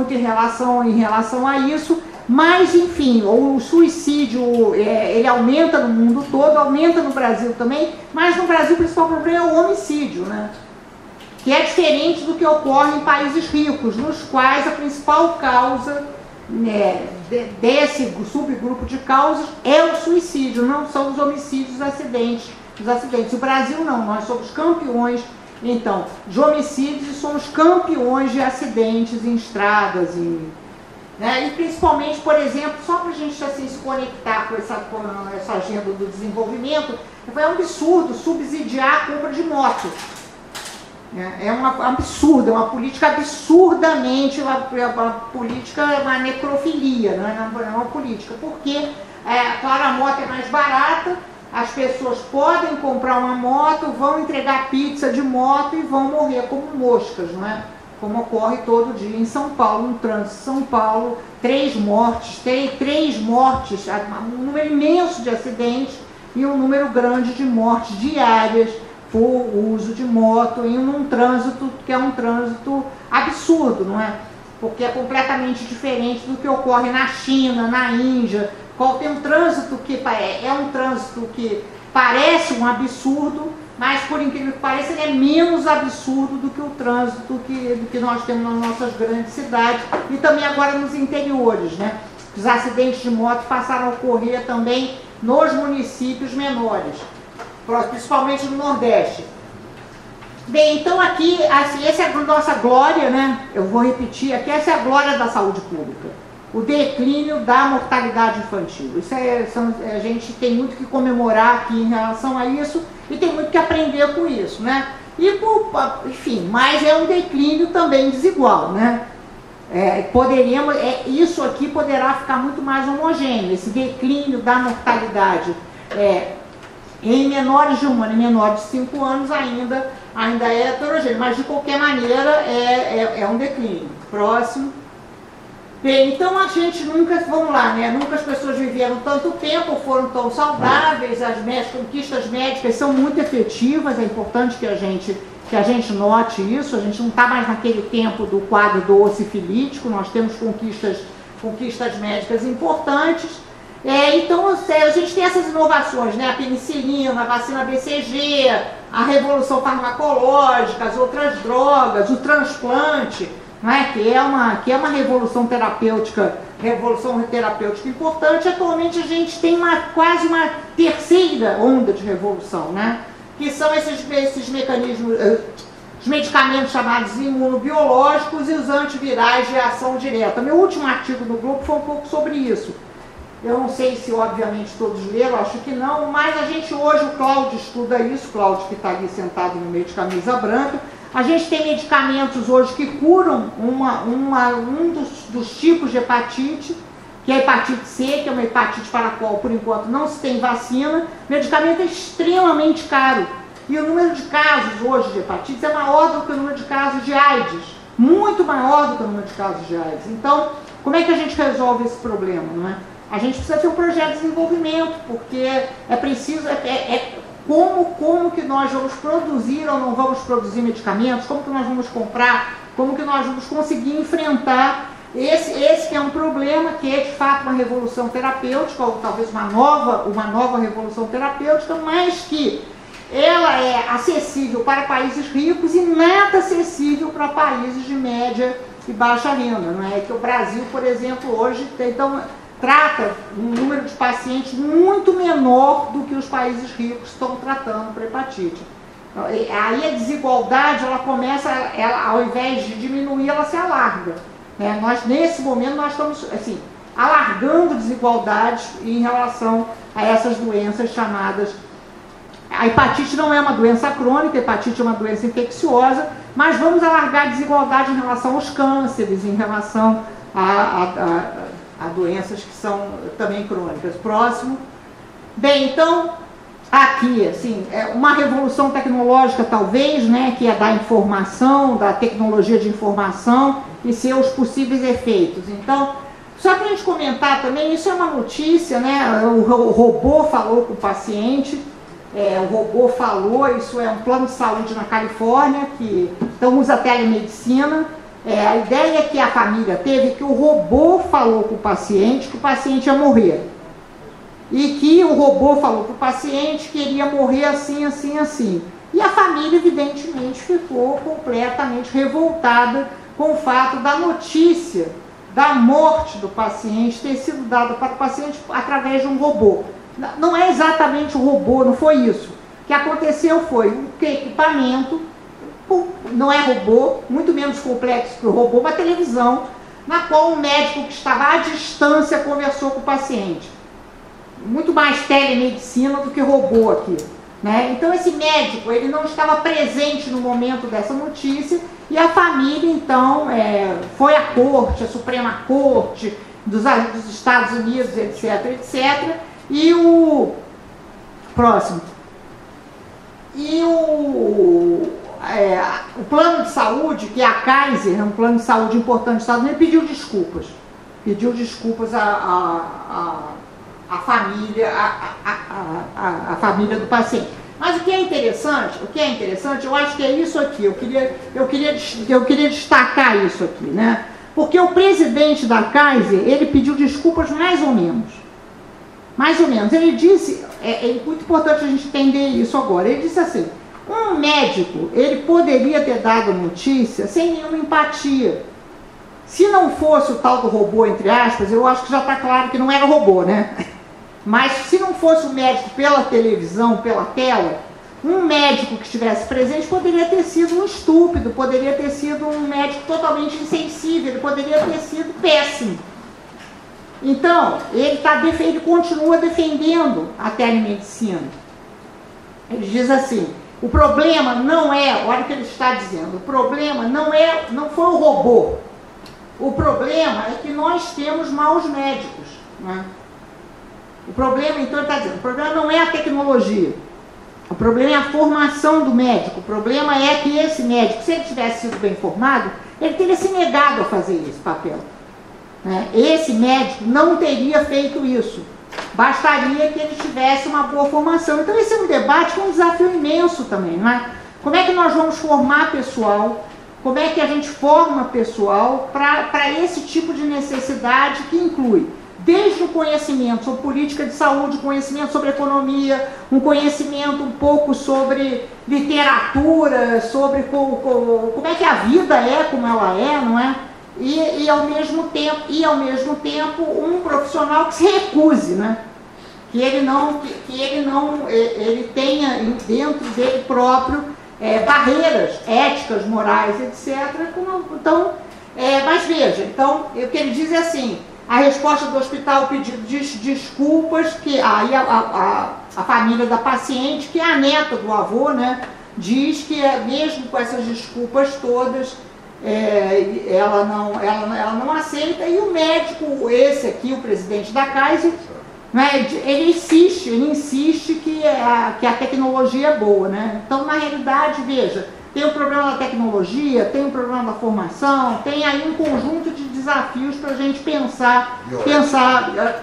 em relação a isso. Mas, enfim, o suicídio, ele aumenta no mundo todo, aumenta no Brasil também, mas no Brasil o principal problema é o homicídio, né? Que é diferente do que ocorre em países ricos, nos quais a principal causa, né, desse subgrupo de causas é o suicídio, não são os homicídios, os acidentes. O Brasil não, nós somos campeões, então, de homicídios e somos campeões de acidentes em estradas, né? E principalmente, por exemplo, só para a gente assim, se conectar com essa agenda do desenvolvimento, é um absurdo subsidiar a compra de moto. É um absurdo, é uma política absurdamente, uma necrofilia, não é uma política, porque, claro, a moto é mais barata, as pessoas podem comprar uma moto, vão entregar pizza de moto e vão morrer como moscas, não é? Como ocorre todo dia em São Paulo, no trânsito de São Paulo, 3 mortes, um número imenso de acidentes e um número grande de mortes diárias por uso de moto em um trânsito que é um trânsito absurdo, não é? Porque é completamente diferente do que ocorre na China, na Índia. Tem um trânsito que parece um absurdo, mas por incrível que pareça, ele é menos absurdo do que o trânsito do que nós temos nas nossas grandes cidades e também agora nos interiores, né? Os acidentes de moto passaram a ocorrer também nos municípios menores, principalmente no Nordeste. Bem, então aqui, assim, essa é a nossa glória, né? Eu vou repetir aqui, essa é a glória da saúde pública. O declínio da mortalidade infantil. Isso a gente tem muito que comemorar aqui em relação a isso e tem muito que aprender com isso, né? Enfim, mas é um declínio também desigual, né? Isso aqui poderá ficar muito mais homogêneo, esse declínio da mortalidade em menores de 1 ano e menores de 5 anos ainda é heterogêneo, mas de qualquer maneira é um declínio. Próximo. Bem, então a gente nunca, vamos lá, né? Nunca as pessoas viveram tanto tempo, foram tão saudáveis, as conquistas médicas são muito efetivas, é importante que a gente note isso, a gente não está mais naquele tempo do quadro do ossifilítico, nós temos conquistas conquistas médicas importantes. Então, a gente tem essas inovações, né? A penicilina, a vacina BCG, a revolução farmacológica, as outras drogas, o transplante, né? que é uma revolução terapêutica importante. Atualmente a gente tem quase uma terceira onda de revolução, né? Que são esses mecanismos, os medicamentos chamados imunobiológicos e os antivirais de ação direta. Meu último artigo no Globo foi um pouco sobre isso. Eu não sei se, obviamente, todos leram, acho que não, mas a gente hoje, o Cláudio estuda isso, o Cláudio que está ali sentado no meio de camisa branca. A gente tem medicamentos hoje que curam um dos tipos de hepatite, que é a hepatite C, que é uma hepatite para a qual, por enquanto, não se tem vacina. O medicamento é extremamente caro. E o número de casos hoje de hepatite é maior do que o número de casos de AIDS. Muito maior do que o número de casos de AIDS. Então, como é que a gente resolve esse problema, não é? A gente precisa ter um projeto de desenvolvimento, porque é preciso, como que nós vamos produzir ou não vamos produzir medicamentos, como que nós vamos comprar, como que nós vamos conseguir enfrentar esse que é um problema, que é de fato uma revolução terapêutica, ou talvez uma nova revolução terapêutica, mas que ela é acessível para países ricos e nada acessível para países de média e baixa renda, não é? Que o Brasil, por exemplo, hoje trata um número de pacientes muito menor do que os países ricos estão tratando para hepatite. Aí a desigualdade, ela começa, ao invés de diminuir, ela se alarga. Nós, nesse momento, nós estamos assim, alargando desigualdades em relação a essas doenças chamadas... A hepatite não é uma doença crônica, a hepatite é uma doença infecciosa, mas vamos alargar a desigualdade em relação aos cânceres, em relação a doenças que são também crônicas. Próximo. Bem, então, aqui, assim, uma revolução tecnológica talvez, né, que é da informação, da tecnologia de informação e seus possíveis efeitos. Então, só para a gente comentar também, isso é uma notícia, né, o robô falou com o paciente, o robô falou, isso é um plano de saúde na Califórnia, que então usa telemedicina. A ideia que a família teve, que o robô falou com o paciente que o paciente ia morrer. E que o robô falou para o paciente que ele ia morrer assim, assim, assim. E a família, evidentemente, ficou completamente revoltada com o fato da notícia da morte do paciente ter sido dada para o paciente através de um robô. Não é exatamente o robô, não foi isso. O que aconteceu foi um equipamento, não é robô, muito menos complexo que o robô, uma televisão, na qual um médico que estava à distância conversou com o paciente. Muito mais telemedicina do que robô aqui, né? Então esse médico, ele não estava presente no momento dessa notícia, e a família então foi à corte, a Suprema Corte dos Estados Unidos, etc, etc, e o próximo. E o plano de saúde, que é a Kaiser, é um plano de saúde importante dos Estados Unidos, pediu desculpas. Pediu desculpas à família, a família do paciente. Mas o que é interessante, eu acho que é isso aqui, eu queria destacar isso aqui, né? Porque o presidente da Kaiser, ele pediu desculpas mais ou menos. Mais ou menos. Ele disse, é muito importante a gente entender isso agora, ele disse assim: um médico, ele poderia ter dado notícia sem nenhuma empatia. Se não fosse o tal do robô, entre aspas, eu acho que já está claro que não era robô, né? Mas se não fosse o médico pela televisão, pela tela, um médico que estivesse presente poderia ter sido um estúpido, poderia ter sido um médico totalmente insensível, ele poderia ter sido péssimo. Então, ele continua defendendo a telemedicina. Ele diz assim: o problema não é, olha o que ele está dizendo, o problema não foi o robô. O problema é que nós temos maus médicos, né? O problema, então, ele está dizendo, o problema não é a tecnologia. O problema é a formação do médico. O problema é que esse médico, se ele tivesse sido bem formado, ele teria se negado a fazer esse papel. Esse médico não teria feito isso. Bastaria que ele tivesse uma boa formação. Então esse é um debate com um desafio imenso também, não é? Como é que nós vamos formar pessoal como é que a gente forma pessoal para esse tipo de necessidade que inclui desde o conhecimento sobre política de saúde, conhecimento sobre economia, um conhecimento um pouco sobre literatura, sobre como é que a vida é, como ela é, não é? E ao mesmo tempo um profissional que se recuse, né? Que ele tenha dentro dele próprio barreiras éticas, morais, etc. Então, mas veja, então o que ele diz é assim: a resposta do hospital, o pedido de desculpas, que aí a família da paciente, que é a neta do avô, né, diz que mesmo com essas desculpas todas, ela não aceita, e o médico, esse aqui, o presidente da Kaiser, né, ele insiste que a tecnologia é boa, né? Então, na realidade, veja, tem o problema da tecnologia, tem o problema da formação, tem aí um conjunto de desafios para a gente pensar,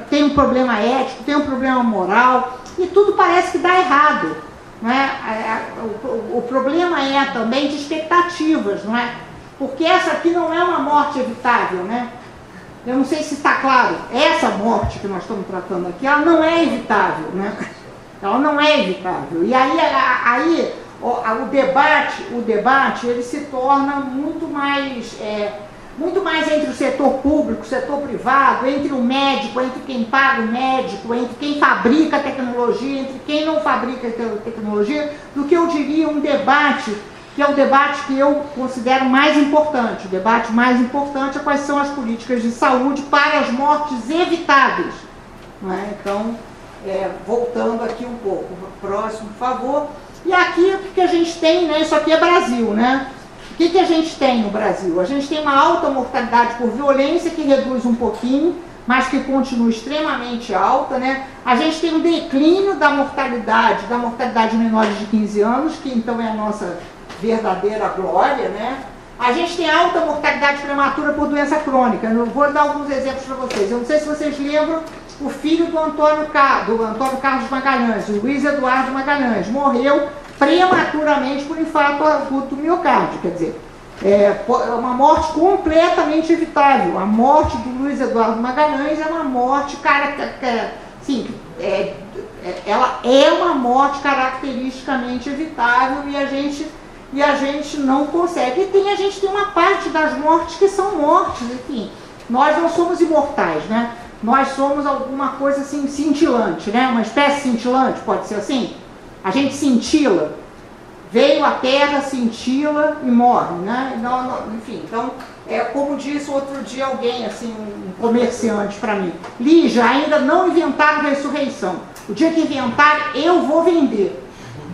tem um problema ético, tem um problema moral, e tudo parece que dá errado, né? O problema é também de expectativas, não é? Porque essa aqui não é uma morte evitável, né? Eu não sei se está claro, essa morte que nós estamos tratando aqui, ela não é evitável, né? Ela não é evitável. E aí o debate ele se torna muito mais entre o setor público, o setor privado, entre o médico, entre quem paga o médico, entre quem fabrica a tecnologia, entre quem não fabrica a tecnologia, do que eu diria um debate, que é o debate que eu considero mais importante. O debate mais importante é quais são as políticas de saúde para as mortes evitáveis. Não é? Então, voltando aqui um pouco, próximo, por favor. E aqui o que a gente tem, né? Isso aqui é Brasil, né? O que a gente tem no Brasil? A gente tem uma alta mortalidade por violência, que reduz um pouquinho, mas que continua extremamente alta, né? A gente tem um declínio da mortalidade de menores de 15 anos, que então é a nossa verdadeira glória, né? A gente tem alta mortalidade prematura por doença crônica. Eu vou dar alguns exemplos para vocês. Eu não sei se vocês lembram, o filho do Antônio Carlos Magalhães, o Luiz Eduardo Magalhães, morreu prematuramente por infarto agudo do miocárdio. Quer dizer, é uma morte completamente evitável. A morte do Luiz Eduardo Magalhães é uma morte, ela é uma morte caracteristicamente evitável, e a gente não consegue. E a gente tem uma parte das mortes que são mortes, enfim. Nós não somos imortais, né? Nós somos alguma coisa assim cintilante, né? Uma espécie cintilante, pode ser assim? A gente cintila, veio à Terra, cintila e morre, né? Enfim, então, como disse outro dia alguém, assim, um comerciante para mim: Lígia, ainda não inventaram ressurreição. O dia que inventar, eu vou vender.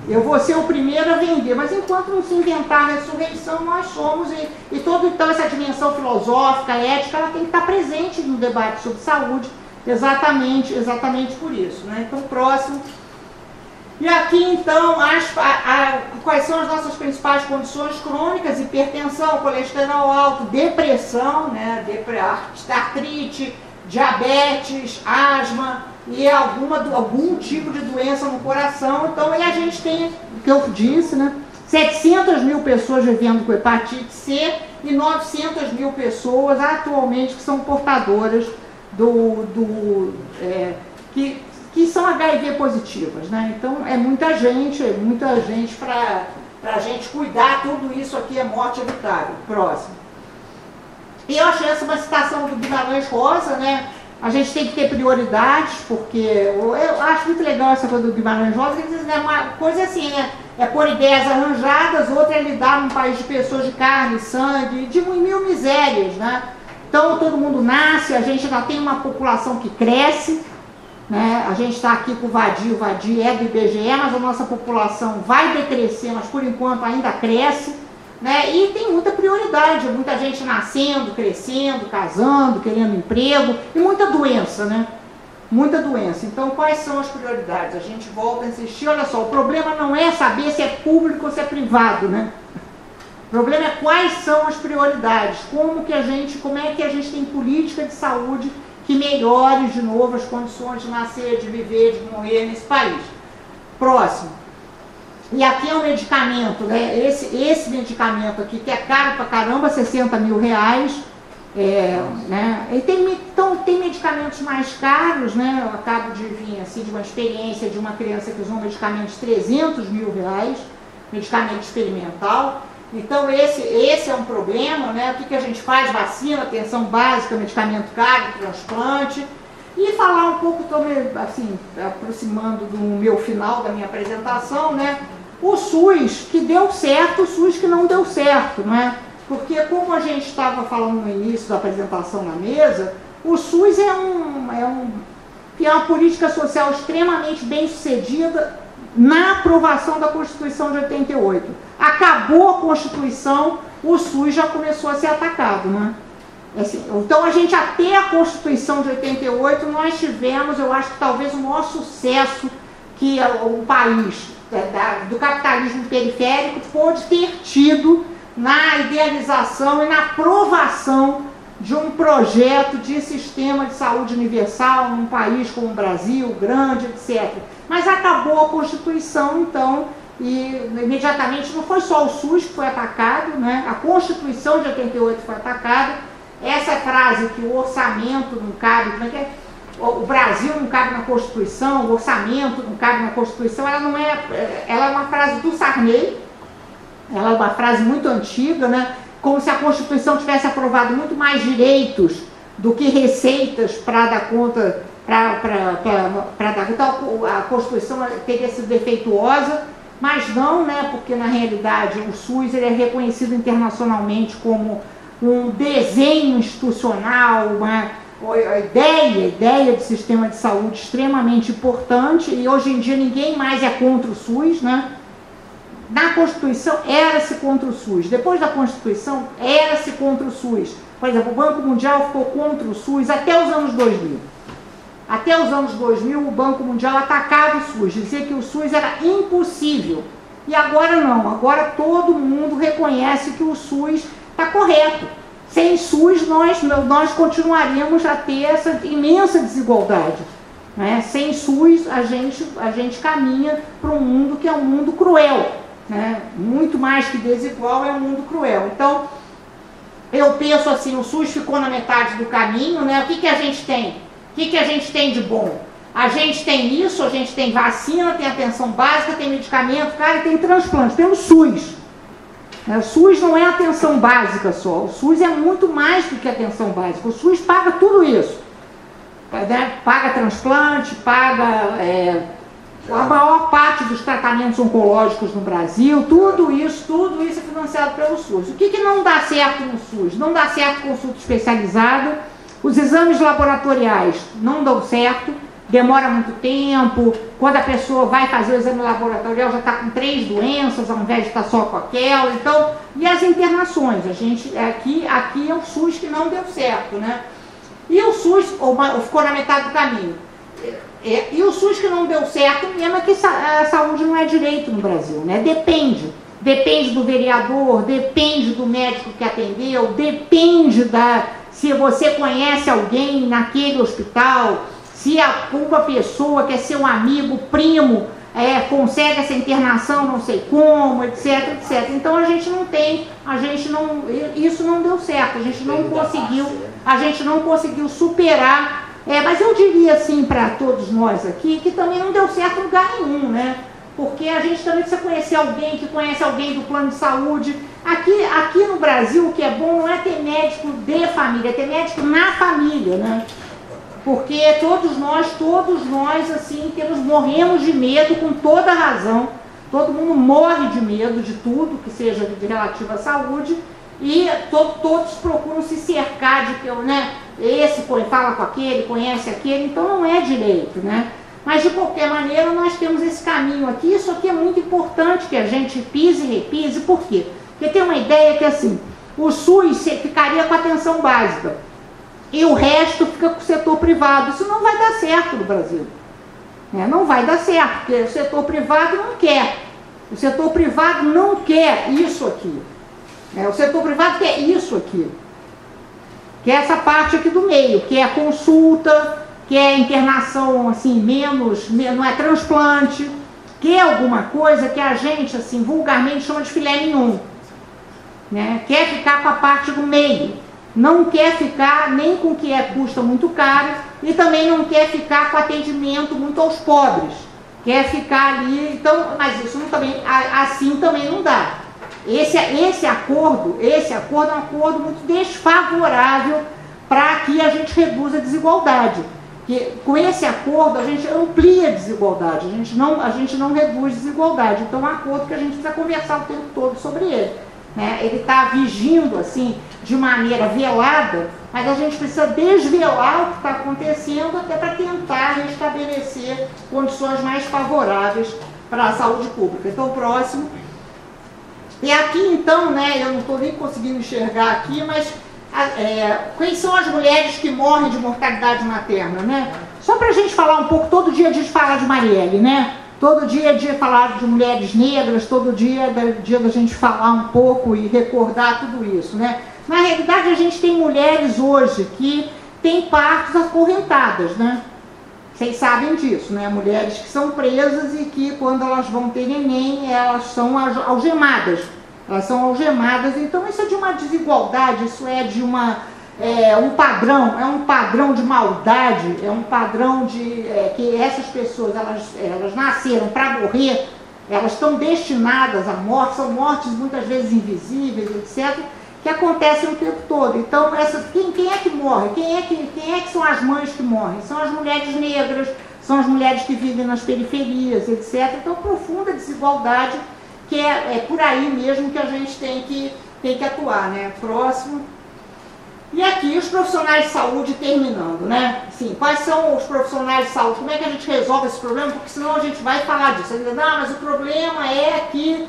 Eu vou ser o primeiro a vender, mas enquanto não se inventar a ressurreição, nós somos, então essa dimensão filosófica, ética, ela tem que estar presente no debate sobre saúde, exatamente por isso, né? Então, próximo. E aqui, então, quais são as nossas principais condições crônicas: hipertensão, colesterol alto, depressão, né? Artrite, diabetes, asma, e algum tipo de doença no coração. Então, a gente tem, o que eu disse, né, 700 mil pessoas vivendo com hepatite C e 900 mil pessoas atualmente que são portadoras que são HIV positivas, né? Então, é muita gente para a gente cuidar. Tudo isso aqui é morte evitável. Próximo. E eu achei essa uma citação do Guimarães Rosa, né? A gente tem que ter prioridades, porque eu acho muito legal essa coisa do Guimarães Rosa, que diz, né, uma coisa assim, né, é pôr ideias arranjadas, outra é lidar num país de pessoas de carne, sangue, de mil misérias, né? Então, todo mundo nasce, a gente já tem uma população que cresce, né? A gente está aqui com o Vadio é do IBGE, mas a nossa população vai decrescer, mas por enquanto ainda cresce. Né? E tem muita prioridade, muita gente nascendo, crescendo, casando, querendo emprego, e muita doença, né? Muita doença. Então, quais são as prioridades? A gente volta a insistir. Olha só, o problema não é saber se é público ou se é privado, né? O problema é quais são as prioridades, como é que a gente tem política de saúde que melhore de novo as condições de nascer, de viver, de morrer nesse país. Próximo. E aqui é um medicamento, né? Esse medicamento aqui, que é caro pra caramba, 60 mil reais. Né? E tem medicamentos mais caros, né? Eu acabo de vir assim, de uma experiência de uma criança que usou um medicamento de 300 mil reais, medicamento experimental. Então esse é um problema, né? O que a gente faz? Vacina, atenção básica, medicamento caro, transplante. E falar um pouco, estou me assim, aproximando do meu final da minha apresentação, né? O SUS que deu certo, o SUS que não deu certo, né? Porque, como a gente estava falando no início da apresentação na mesa, o SUS é uma política social extremamente bem sucedida na aprovação da Constituição de 88. Acabou a Constituição, o SUS já começou a ser atacado, né? Assim, então, até a Constituição de 88, nós tivemos, eu acho que talvez o maior sucesso que o país do capitalismo periférico pôde ter tido na idealização e na aprovação de um projeto de sistema de saúde universal num país como o Brasil, grande, etc. Mas acabou a Constituição, então, e imediatamente não foi só o SUS que foi atacado, né? A Constituição de 88 foi atacada. Essa frase que o orçamento não cabe, como é que é? O Brasil não cabe na Constituição, o orçamento não cabe na Constituição, ela é uma frase do Sarney. Ela é uma frase muito antiga, né? Como se a Constituição tivesse aprovado muito mais direitos do que receitas para dar conta, então a Constituição teria sido defeituosa, mas não, né? Porque na realidade o SUS ele é reconhecido internacionalmente como um desenho institucional, uma ideia de sistema de saúde extremamente importante, e hoje em dia ninguém mais é contra o SUS, né? Na Constituição era-se contra o SUS, depois da Constituição era-se contra o SUS. Por exemplo, o Banco Mundial ficou contra o SUS até os anos 2000. Até os anos 2000 o Banco Mundial atacava o SUS, dizia que o SUS era impossível. E agora não, agora todo mundo reconhece que o SUS está correto. Sem SUS nós continuaríamos a ter essa imensa desigualdade, né? Sem SUS a gente caminha para um mundo que é um mundo cruel, né? Muito mais que desigual, é um mundo cruel. Então eu penso assim, o SUS ficou na metade do caminho, né? O que a gente tem? O que a gente tem de bom? A gente tem isso, a gente tem vacina, tem atenção básica, tem medicamento, cara, e tem transplante, tem o SUS. O SUS não é atenção básica só, o SUS é muito mais do que atenção básica, o SUS paga tudo isso, né? Paga transplante, paga a maior parte dos tratamentos oncológicos no Brasil, tudo isso é financiado pelo SUS. O que não dá certo no SUS? Não dá certo consulta especializada, os exames laboratoriais não dão certo, demora muito tempo, quando a pessoa vai fazer o exame laboratorial já está com 3 doenças, ao invés de estar só com aquela, então, e as internações, aqui é o SUS que não deu certo, né? E o SUS ficou na metade do caminho. E o SUS que não deu certo mesmo é que a saúde não é direito no Brasil, né? Depende do vereador, depende do médico que atendeu, depende se você conhece alguém naquele hospital, se uma pessoa que é seu amigo, primo, consegue essa internação, não sei como, etc, etc. Então isso não deu certo, a gente não conseguiu superar. Mas eu diria assim para todos nós aqui, que também não deu certo em lugar nenhum, né? Porque a gente também precisa conhecer alguém que conhece alguém do plano de saúde. Aqui no Brasil, o que é bom não é ter médico de família, é ter médico na família, né? Porque todos nós, assim, morremos de medo com toda razão. Todo mundo morre de medo de tudo que seja de relativo à saúde, e todos procuram se cercar de que, né, esse fala com aquele, conhece aquele, então não é direito, né? Mas de qualquer maneira nós temos esse caminho aqui. Isso aqui é muito importante que a gente pise e repise. Por quê? Porque tem uma ideia que assim, o SUS ficaria com a atenção básica e o resto fica com o setor privado. Isso não vai dar certo no Brasil. Não vai dar certo, porque o setor privado não quer. O setor privado não quer isso aqui. O setor privado quer isso aqui. Quer essa parte aqui do meio, que é a consulta, que é internação assim, não é transplante, quer alguma coisa que a gente, assim, vulgarmente chama de filé mignon, né? Quer ficar com a parte do meio, não quer ficar nem com o que custa muito caro e também não quer ficar com atendimento muito aos pobres, quer ficar ali, então, mas isso não, também, assim também não dá. Esse acordo é um acordo muito desfavorável para que a gente reduza a desigualdade. Que, com esse acordo a gente amplia a desigualdade, a gente não reduz a desigualdade. Então é um acordo que a gente precisa conversar o tempo todo sobre ele, né? Ele está vigindo assim, de maneira velada, mas a gente precisa desvelar o que está acontecendo até para tentar restabelecer condições mais favoráveis para a saúde pública. Então, próximo. E aqui, então, né, eu não estou nem conseguindo enxergar aqui, mas quem são as mulheres que morrem de mortalidade materna, né? Só para a gente falar um pouco, todo dia a gente fala de Marielle, né? Todo dia é dia falar de mulheres negras, todo dia é dia da gente falar um pouco e recordar tudo isso, né? Na realidade, a gente tem mulheres hoje que têm partos acorrentadas, né? Vocês sabem disso, né? Mulheres que são presas e que, quando elas vão ter neném, elas são algemadas. Elas são algemadas, então isso é de uma desigualdade, isso é de um padrão de maldade, é um padrão de que essas pessoas, elas nasceram para morrer, elas estão destinadas à morte, são mortes muitas vezes invisíveis, etc., que acontecem o tempo todo. Então, quem é que morre? Quem é que são as mães que morrem? São as mulheres negras, são as mulheres que vivem nas periferias, etc. Então, profunda desigualdade, que é por aí mesmo que a gente tem que atuar, né? Próximo. E aqui, os profissionais de saúde terminando, né? Assim, quais são os profissionais de saúde? Como é que a gente resolve esse problema? Porque senão a gente vai falar disso. Não, mas o problema é que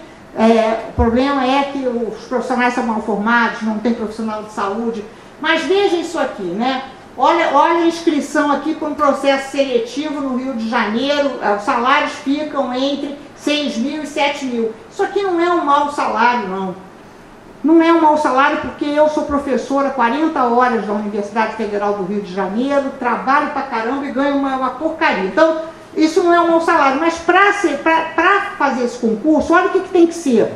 os profissionais são mal formados, não tem profissional de saúde. Mas veja isso aqui, né? Olha a inscrição aqui para um processo seletivo no Rio de Janeiro, os salários ficam entre 6 mil e 7 mil. Isso aqui não é um mau salário, não. Não é um mau salário porque eu sou professora 40 horas da Universidade Federal do Rio de Janeiro, trabalho pra caramba e ganho uma porcaria. Então, isso não é um mau salário, mas para fazer esse concurso, olha o que tem que ser.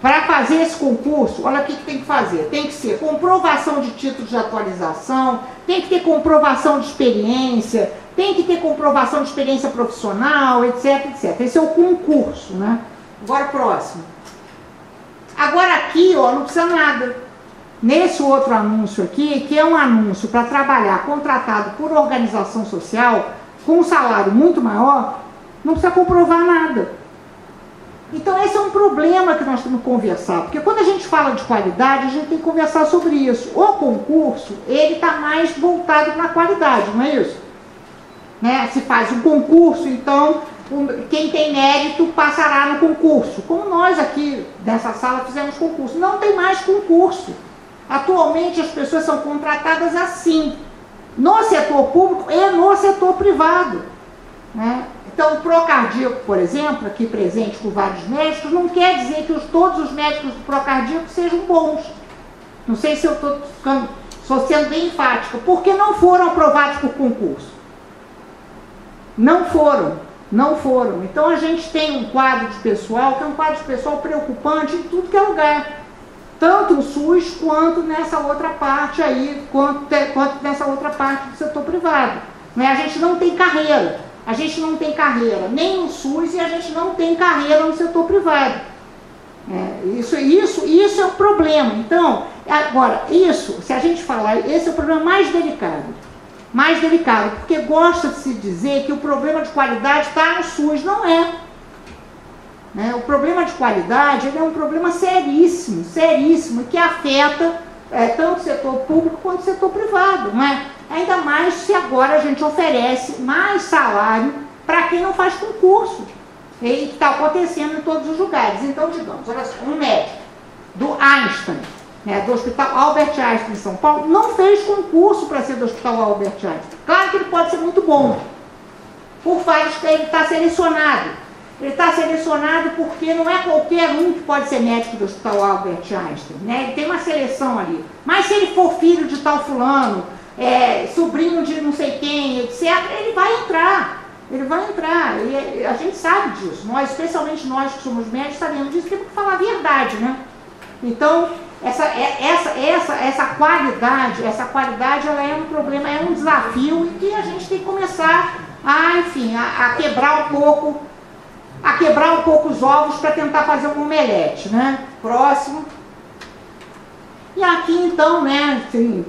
Para fazer esse concurso, olha o que tem que fazer. Tem que ser comprovação de título de atualização, tem que ter comprovação de experiência, tem que ter comprovação de experiência profissional, etc, etc. Esse é o concurso, né? Agora, próximo. Agora aqui, ó, não precisa nada. Nesse outro anúncio aqui, que é um anúncio para trabalhar contratado por organização social, com um salário muito maior, não precisa comprovar nada. Então esse é um problema que nós temos que conversar, porque quando a gente fala de qualidade, a gente tem que conversar sobre isso. O concurso, ele está mais voltado para a qualidade, não é isso? Né? Se faz um concurso, então quem tem mérito passará no concurso. Como nós aqui nessa sala fizemos concurso. Não tem mais concurso. Atualmente as pessoas são contratadas assim, no setor público e no setor privado, né? Então, o Procardíaco, por exemplo, aqui presente com vários médicos, não quer dizer que todos os médicos do Procardíaco sejam bons. Não sei se eu estou sendo bem enfática, porque não foram aprovados por concurso. Não foram. Então, a gente tem um quadro de pessoal, que é um quadro de pessoal preocupante em tudo que é lugar. Tanto no SUS, quanto nessa outra parte aí, quanto nessa outra parte do setor privado. Né? A gente não tem carreira. A gente não tem carreira nem no SUS e a gente não tem carreira no setor privado. Isso é um problema. Então, agora, se a gente falar, esse é o problema mais delicado. Mais delicado, porque gosta de se dizer que o problema de qualidade está no SUS. Não é. O problema de qualidade ele é um problema seríssimo, que afeta tanto o setor público quanto o setor privado, não é? Ainda mais se agora a gente oferece mais salário para quem não faz concurso, e que está acontecendo em todos os lugares. Então, digamos, olha só, um médico do Einstein, do Hospital Albert Einstein em São Paulo, não fez concurso para ser do Hospital Albert Einstein. Claro que ele pode ser muito bom, por fatos que ele está selecionado. Ele está selecionado porque não é qualquer um que pode ser médico do Hospital Albert Einstein, né? Ele tem uma seleção ali. Mas se ele for filho de tal fulano, sobrinho de não sei quem, etc., ele vai entrar. Ele vai entrar, e a gente sabe disso. Nós, especialmente nós que somos médicos, sabemos disso, temos que falar a verdade, né? Então, essa qualidade ela é um problema, é um desafio e que a gente tem que começar a quebrar um pouco os ovos para tentar fazer um omelete, né? Próximo. E aqui então, né, assim,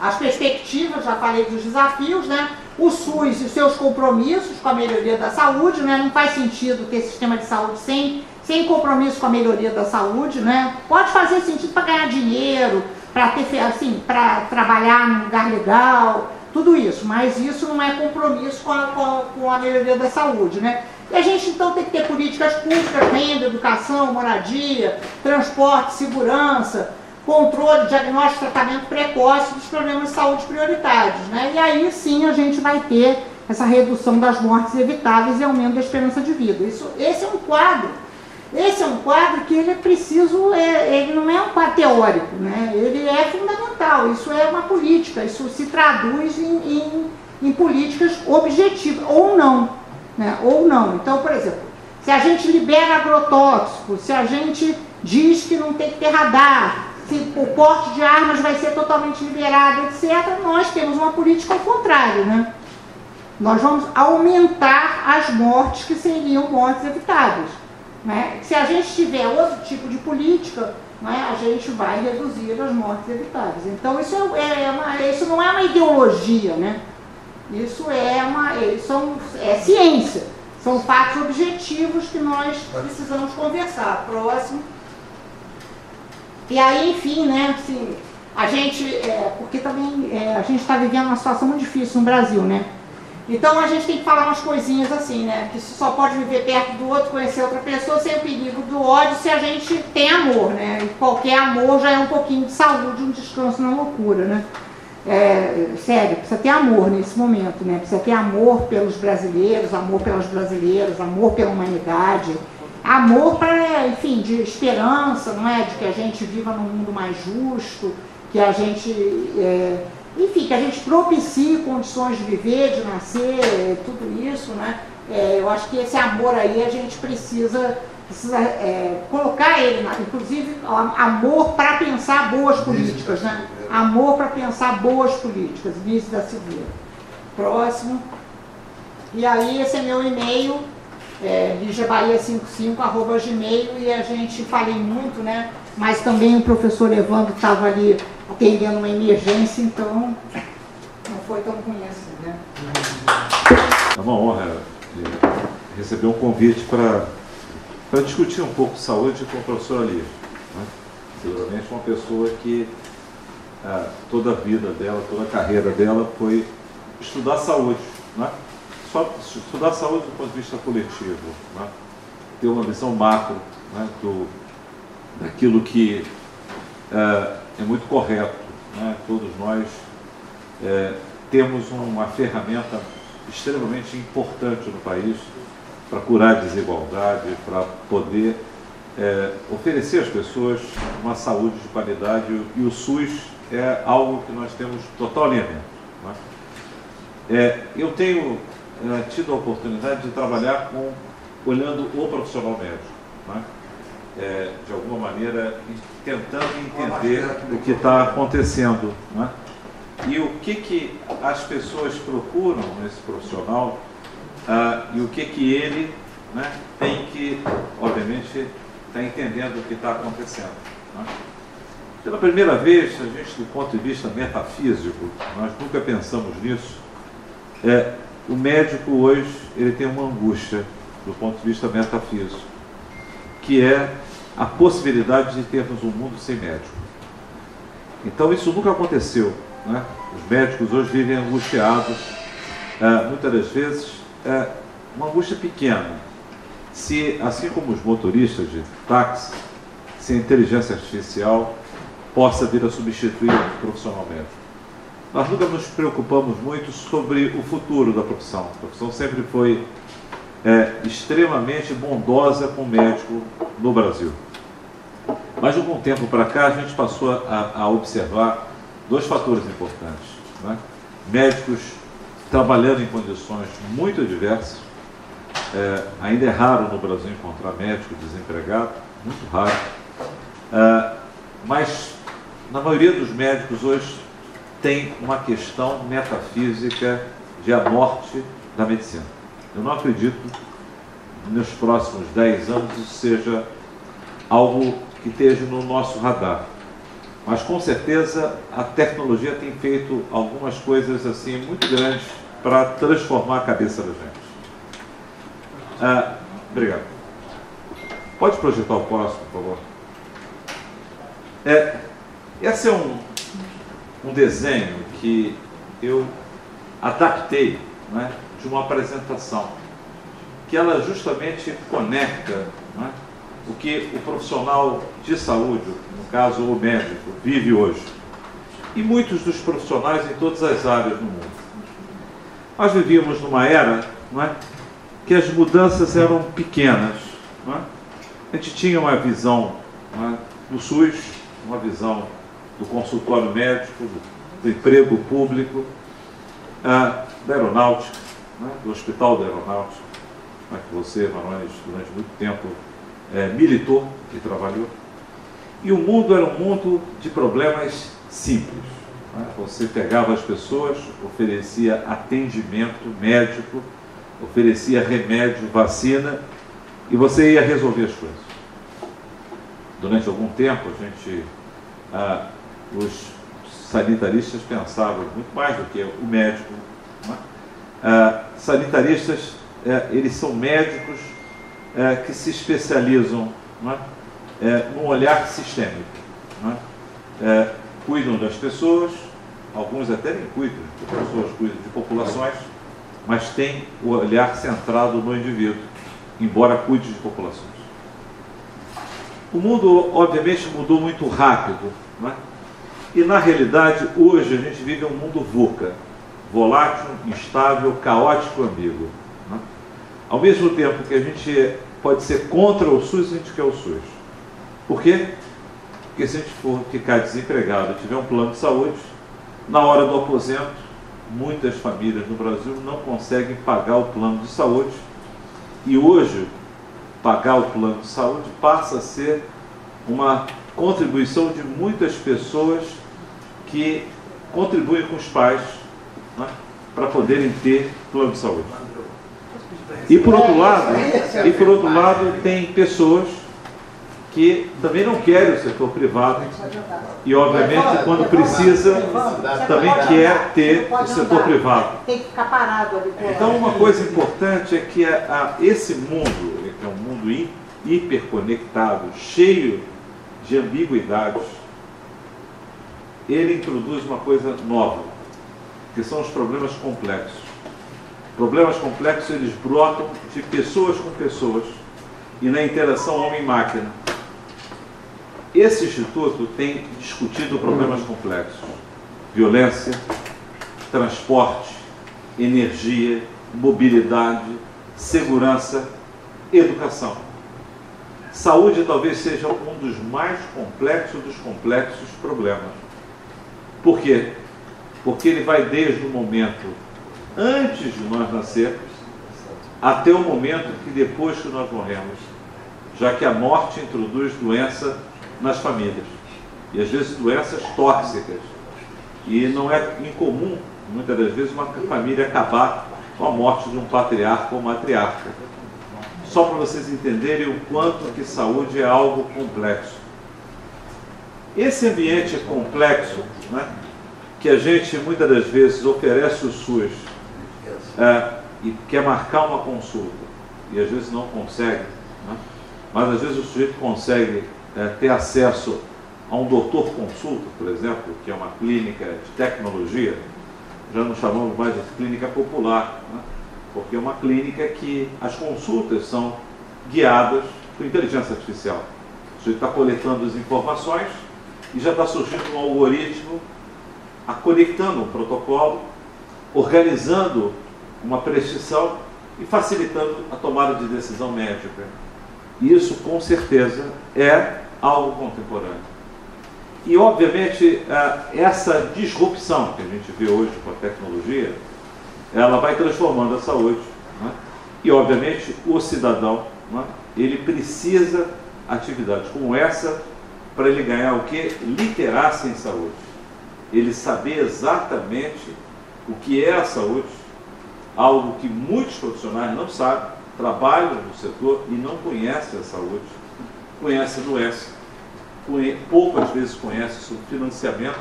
as perspectivas, já falei dos desafios, né? O SUS e os seus compromissos com a melhoria da saúde, né? Não faz sentido ter sistema de saúde sem compromisso com a melhoria da saúde, né? Pode fazer sentido para ganhar dinheiro, para trabalhar num lugar legal, tudo isso, mas isso não é compromisso com a melhoria da saúde, né? E a gente então tem que ter políticas públicas, renda, educação, moradia, transporte, segurança, controle, diagnóstico e tratamento precoce dos problemas de saúde prioritários, né? E aí sim a gente vai ter essa redução das mortes evitáveis e aumento da esperança de vida. Esse é um quadro que ele é preciso, ele não é um quadro teórico, né? Ele é fundamental, isso é uma política, isso se traduz em políticas objetivas, ou não, né? Ou não. Então, por exemplo, se a gente libera agrotóxicos, se a gente diz que não tem que ter radar, se o porte de armas vai ser totalmente liberado, etc., nós temos uma política ao contrário, né? Nós vamos aumentar as mortes que seriam mortes evitáveis, né? Se a gente tiver outro tipo de política, né, a gente vai reduzir as mortes evitáveis. Então isso não é uma ideologia, né? Isso é ciência, são fatos objetivos que nós precisamos conversar. Próximo. E aí, enfim, né, assim, a gente, porque também a gente está vivendo uma situação muito difícil no Brasil, né? Então a gente tem que falar umas coisinhas assim, né? Que você só pode viver perto do outro, conhecer outra pessoa sem o perigo do ódio se a gente tem amor, né? E qualquer amor já é um pouquinho de saúde, um descanso na loucura, né? Sério, precisa ter amor nesse momento, né? Precisa ter amor pelos brasileiros, amor pelas brasileiras, amor pela humanidade, amor para, enfim, de esperança, não é? De que a gente viva num mundo mais justo, que a gente, enfim, que a gente propicie condições de viver, de nascer, tudo isso, né? Eu acho que esse amor aí a gente precisa colocar ele, inclusive amor para pensar boas políticas, né? Amor para pensar boas políticas, Vinícius da Silveira. Próximo. E aí esse é meu e-mail, ligiabahia55@gmail, e a gente falei muito, né? Mas também o professor Evandro estava ali atendendo uma emergência, então não foi tão ruim assim, né? É uma honra receber um convite para discutir um pouco saúde com o professor Ali, né? Seguramente uma pessoa que toda a vida dela, toda a carreira dela foi estudar saúde, né? Só estudar saúde do ponto de vista coletivo, né? Ter uma visão macro, né? Daquilo que é muito correto, né? Todos nós temos uma ferramenta extremamente importante no país para curar a desigualdade, para poder oferecer às pessoas uma saúde de qualidade, e o SUS é algo que nós temos total alinhamento, né? Eu tenho tido a oportunidade de trabalhar olhando o profissional médico, né? De alguma maneira tentando entender o que está acontecendo, né? E o que as pessoas procuram nesse profissional, e o que ele, né, tem que, obviamente, estar entendendo o que está acontecendo, né? Pela primeira vez, a gente, do ponto de vista metafísico, nós nunca pensamos nisso, o médico hoje ele tem uma angústia do ponto de vista metafísico, que é a possibilidade de termos um mundo sem médico. Então isso nunca aconteceu, né? Os médicos hoje vivem angustiados, muitas das vezes uma angústia pequena. Se, assim como os motoristas de táxi, se a inteligência artificial possa vir a substituir o profissional médico. Nós nunca nos preocupamos muito sobre o futuro da profissão. A profissão sempre foi extremamente bondosa com o médico no Brasil. Mas de algum tempo para cá a gente passou a observar dois fatores importantes, né? Médicos trabalhando em condições muito diversas. Ainda é raro no Brasil encontrar médico desempregado, muito raro. Mas, na maioria dos médicos hoje, tem uma questão metafísica de a morte da medicina. Eu não acredito que nos próximos 10 anos isso seja algo que esteja no nosso radar. Mas, com certeza, a tecnologia tem feito algumas coisas assim muito grandes para transformar a cabeça da gente. Obrigado. Pode projetar o próximo, por favor? Esse é um desenho que eu adaptei, né, de uma apresentação, que ela justamente conecta, né, o que o profissional de saúde, no caso o médico, vive hoje. E muitos dos profissionais em todas as áreas do mundo. Nós vivíamos numa era, não é, que as mudanças eram pequenas. Não é? A gente tinha uma visão, não é, do SUS, uma visão do consultório médico, do emprego público, da aeronáutica, não é, do Hospital da Aeronáutica, não é, que você, Marões, durante muito tempo militou e trabalhou. E o mundo era um mundo de problemas simples. Não é? Você pegava as pessoas, oferecia atendimento médico, oferecia remédio, vacina, e você ia resolver as coisas. Durante algum tempo, os sanitaristas pensavam muito mais do que o médico. Não é? Sanitaristas, eles são médicos que se especializam, não é, num olhar sistêmico. Não é? Cuidam das pessoas, alguns até nem cuidam de pessoas, cuidam de populações, mas tem o olhar centrado no indivíduo, embora cuide de populações. O mundo, obviamente, mudou muito rápido, não é? E, na realidade, hoje a gente vive um mundo VUCA, volátil, instável, caótico, ambíguo. Não é? Ao mesmo tempo que a gente pode ser contra o SUS, a gente quer o SUS. Por quê? Porque se a gente for ficar desempregado e tiver um plano de saúde, na hora do aposento, muitas famílias no Brasil não conseguem pagar o plano de saúde, e hoje pagar o plano de saúde passa a ser uma contribuição de muitas pessoas que contribuem com os pais, né, para poderem ter plano de saúde. E por outro lado, tem pessoas que também não querem o setor privado e, obviamente, quando precisa, também quer ter o setor privado. Tem que ficar parado ali. Então, uma coisa importante é que esse mundo, que é um mundo hiperconectado, cheio de ambiguidades, ele introduz uma coisa nova, que são os problemas complexos. Problemas complexos, eles brotam de pessoas com pessoas e na interação homem-máquina. Esse instituto tem discutido problemas complexos: violência, transporte, energia, mobilidade, segurança, educação. Saúde talvez seja um dos mais complexos dos complexos problemas. Por quê? Porque ele vai desde o momento antes de nós nascermos até o momento que depois que nós morremos, já que a morte introduz doença nas famílias, e às vezes doenças tóxicas, e não é incomum, muitas das vezes, uma família acabar com a morte de um patriarca ou matriarca. Só para vocês entenderem o quanto que saúde é algo complexo. Esse ambiente complexo, né, que a gente muitas das vezes oferece o SUS e quer marcar uma consulta, e às vezes não consegue, né, mas às vezes o sujeito consegue ter acesso a um doutor consulta, por exemplo, que é uma clínica de tecnologia. Já não chamamos mais de clínica popular, né? Porque é uma clínica que as consultas são guiadas por inteligência artificial. O sujeito está coletando as informações e já está surgindo um algoritmo conectando um protocolo, organizando uma prescrição e facilitando a tomada de decisão médica. Isso, com certeza, é algo contemporâneo. E, obviamente, essa disrupção que a gente vê hoje com a tecnologia, ela vai transformando a saúde, né? E, obviamente, o cidadão, né, ele precisa atividades como essa para ele ganhar o quê? Literacia em saúde. Ele saber exatamente o que é a saúde, algo que muitos profissionais não sabem, trabalham no setor e não conhecem a saúde, conhecem a doença, poucas vezes conhecem sobre financiamento,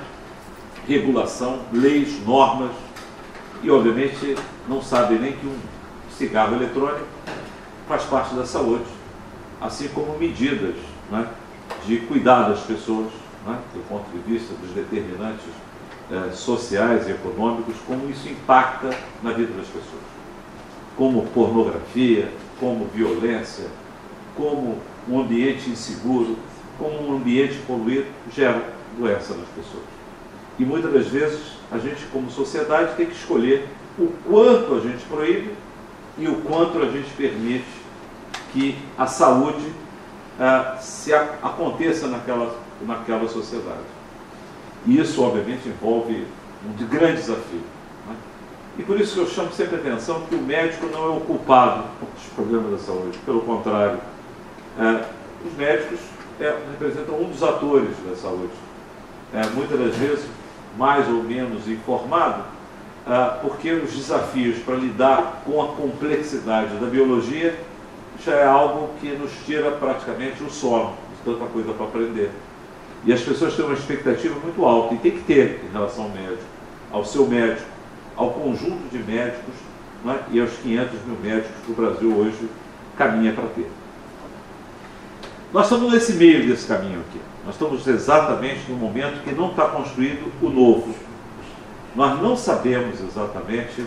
regulação, leis, normas, e obviamente não sabem nem que um cigarro eletrônico faz parte da saúde, assim como medidas, né, de cuidar das pessoas, né, do ponto de vista dos determinantes sociais e econômicos, como isso impacta na vida das pessoas. Como pornografia, como violência, como um ambiente inseguro, como um ambiente poluído gera doença nas pessoas. E muitas das vezes a gente, como sociedade, tem que escolher o quanto a gente proíbe e o quanto a gente permite que a saúde aconteça naquela sociedade. E isso, obviamente, envolve um grande desafio, né? E por isso que eu chamo sempre a atenção que o médico não é o culpado dos problemas da saúde. Pelo contrário, os médicos representam um dos atores da saúde. Muitas das vezes, mais ou menos informado, porque os desafios para lidar com a complexidade da biologia já é algo que nos tira praticamente o sono, de tanta coisa para aprender. E as pessoas têm uma expectativa muito alta, e tem que ter em relação ao médico, ao seu médico, ao conjunto de médicos, né, e aos 500 mil médicos que o Brasil hoje caminha para ter. Nós estamos nesse meio desse caminho aqui. Nós estamos exatamente no momento que não está construído o novo. Nós não sabemos exatamente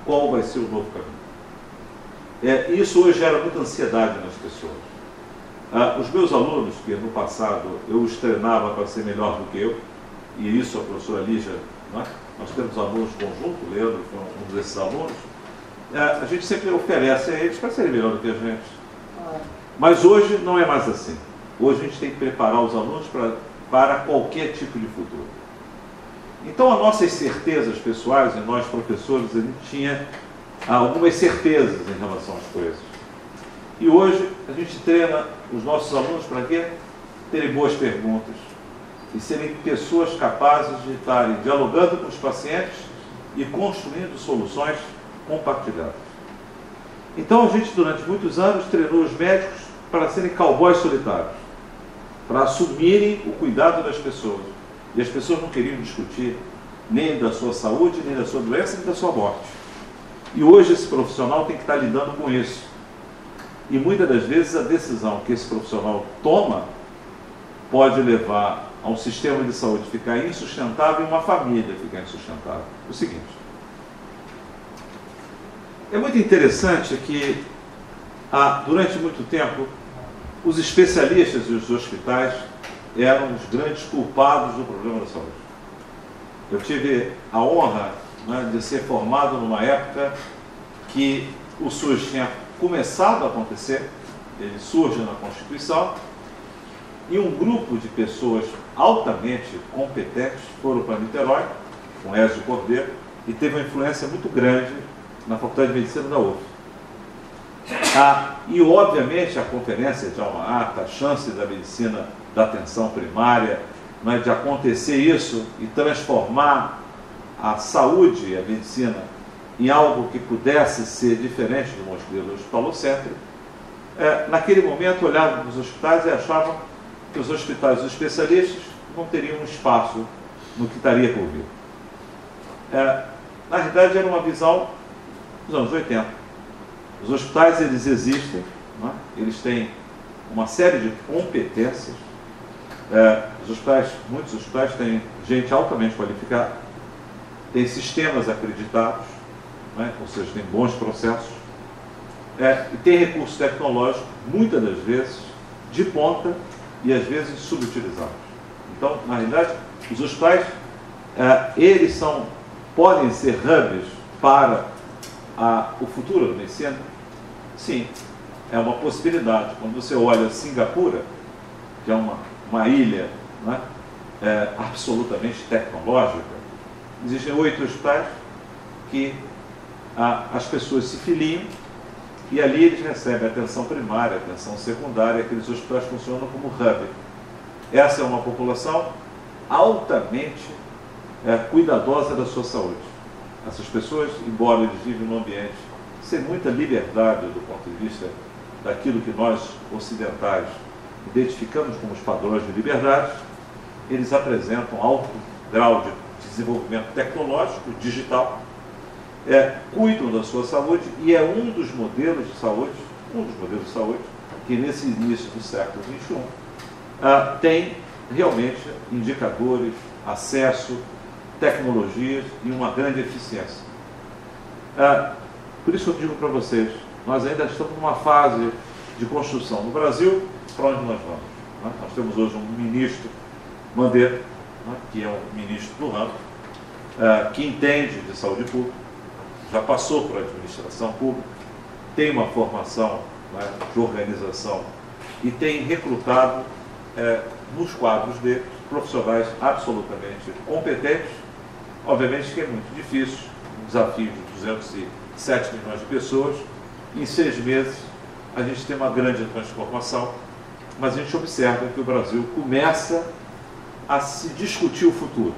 qual vai ser o novo caminho. Isso hoje gera muita ansiedade nas pessoas. Os meus alunos, que no passado eu os treinava para ser melhor do que eu, e isso a professora Lígia, né? Nós temos alunos conjunto, o Leandro foi um desses alunos, a gente sempre oferece a eles para serem melhor do que a gente. Mas hoje não é mais assim. Hoje a gente tem que preparar os alunos para qualquer tipo de futuro. Então, as nossas certezas pessoais, e nós professores, a gente tinha algumas certezas em relação às coisas. E hoje a gente treina os nossos alunos para quê? Terem boas perguntas e serem pessoas capazes de estarem dialogando com os pacientes e construindo soluções compartilhadas. Então, a gente, durante muitos anos, treinou os médicos para serem cowboys solitários, para assumirem o cuidado das pessoas. E as pessoas não queriam discutir nem da sua saúde, nem da sua doença, nem da sua morte. E hoje esse profissional tem que estar lidando com isso. E muitas das vezes a decisão que esse profissional toma pode levar a um sistema de saúde ficar insustentável e uma família ficar insustentável. O seguinte, é muito interessante que durante muito tempo os especialistas e os hospitais eram os grandes culpados do problema da saúde. Eu tive a honra, né, de ser formado numa época que o SUS tinha começado a acontecer, ele surge na Constituição, e um grupo de pessoas altamente competentes foram para Niterói, com Ézio Cordeiro, e teve uma influência muito grande na Faculdade de Medicina da UF. E, obviamente, a conferência de Alma Ata, a chance da medicina da atenção primária, né, de acontecer isso e transformar a saúde e a medicina em algo que pudesse ser diferente do modelo hospitalocêntrico, naquele momento olhavam para os hospitais e achavam que os hospitais e os especialistas não teriam um espaço no que estaria por vir. Na realidade, era uma visão dos anos 80. Os hospitais, eles existem, né? Eles têm uma série de competências. Muitos hospitais têm gente altamente qualificada, têm sistemas acreditados, né? Ou seja, têm bons processos, e tem recursos tecnológicos, muitas das vezes, de ponta e às vezes subutilizados. Então, na realidade, os hospitais, eles podem ser hubs para o futuro da medicina? Sim, é uma possibilidade. Quando você olha Singapura, que é uma ilha, né, absolutamente tecnológica, existem 8 hospitais, que as pessoas se filiam e ali eles recebem atenção primária, atenção secundária, aqueles hospitais funcionam como hub. Essa é uma população altamente cuidadosa da sua saúde. Essas pessoas, embora eles vivem num ambiente sem muita liberdade do ponto de vista daquilo que nós ocidentais identificamos como os padrões de liberdade, eles apresentam alto grau de desenvolvimento tecnológico, digital, cuidam da sua saúde e é um dos modelos de saúde que nesse início do século XXI tem realmente indicadores, acesso, tecnologias e uma grande eficiência. Por isso eu digo para vocês, nós ainda estamos numa fase de construção. No Brasil, para onde nós vamos? Nós temos hoje um ministro, Mandetta, que é um ministro do ramo, que entende de saúde pública, já passou por administração pública, tem uma formação de organização e tem recrutado nos quadros dele profissionais absolutamente competentes. Obviamente que é muito difícil, um desafio de 207 milhões de pessoas, em 6 meses a gente tem uma grande transformação, mas a gente observa que o Brasil começa a se discutir o futuro.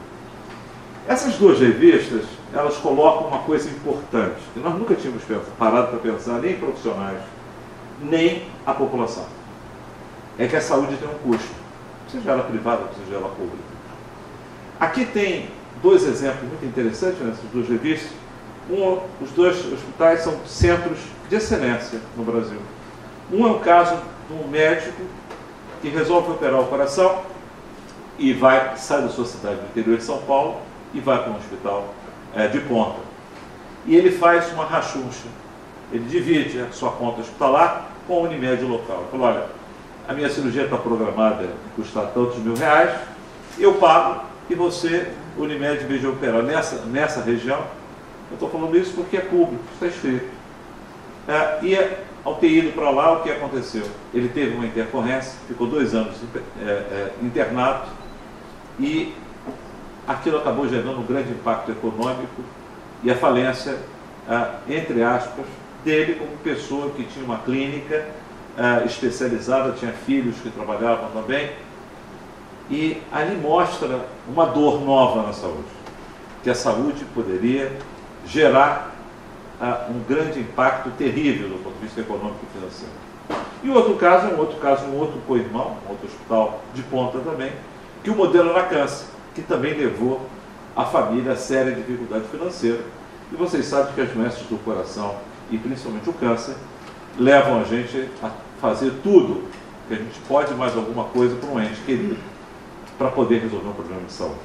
Essas duas revistas, elas colocam uma coisa importante, que nós nunca tínhamos parado para pensar, nem profissionais, nem a população. É que a saúde tem um custo, seja ela privada, seja ela pública. Aqui tem 2 exemplos muito interessantes nessas 2 revistas. Os 2 hospitais são centros de excelência no Brasil. Um é o caso de um médico que resolve operar o coração e sai da sua cidade do interior de São Paulo e vai para um hospital de ponta. E ele faz uma rachuncha. Ele divide a sua conta hospitalar com a Unimed local. Ele fala, olha, a minha cirurgia está programada a custar tantos mil reais, eu pago e você, Unimed, em vez de operar nessa região, eu estou falando isso porque é público, está escrito. Ao ter ido para lá, o que aconteceu? Ele teve uma intercorrência, ficou 2 anos internado e aquilo acabou gerando um grande impacto econômico e a falência, entre aspas, dele como pessoa que tinha uma clínica especializada, tinha filhos que trabalhavam também, e ali mostra uma dor nova na saúde, que a saúde poderia gerar um grande impacto terrível do ponto de vista econômico e financeiro. E o outro caso é um outro co-irmão, um outro hospital de ponta também, que o modelo era câncer, que também levou a família a séria dificuldade financeira. E vocês sabem que as doenças do coração, e principalmente o câncer, levam a gente a fazer tudo que a gente pode, mais alguma coisa para um ente querido, para poder resolver um problema de saúde.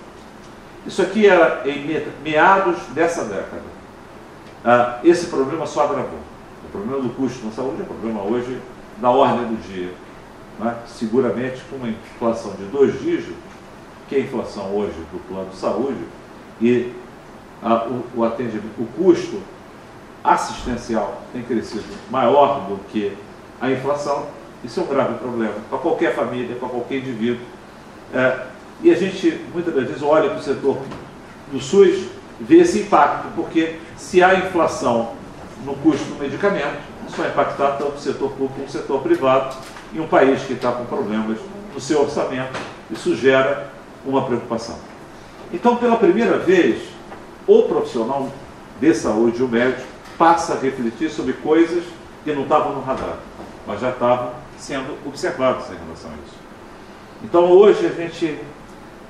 Isso aqui era em meados dessa década. Esse problema só agravou. O problema do custo na saúde é um problema hoje da ordem do dia. Seguramente com uma inflação de 2 dígitos, que é a inflação hoje do plano de saúde, e o atendimento, o custo assistencial tem crescido maior do que a inflação. Isso é um grave problema para qualquer família, para qualquer indivíduo. E a gente muitas das vezes olha para o setor do SUS, vê esse impacto, porque se há inflação no custo do medicamento, isso vai impactar tanto o setor público como o setor privado, em um país que está com problemas no seu orçamento. Isso gera uma preocupação. Então, pela primeira vez, o profissional de saúde, o médico, passa a refletir sobre coisas que não estavam no radar, mas já estavam sendo observadas em relação a isso. Então, hoje,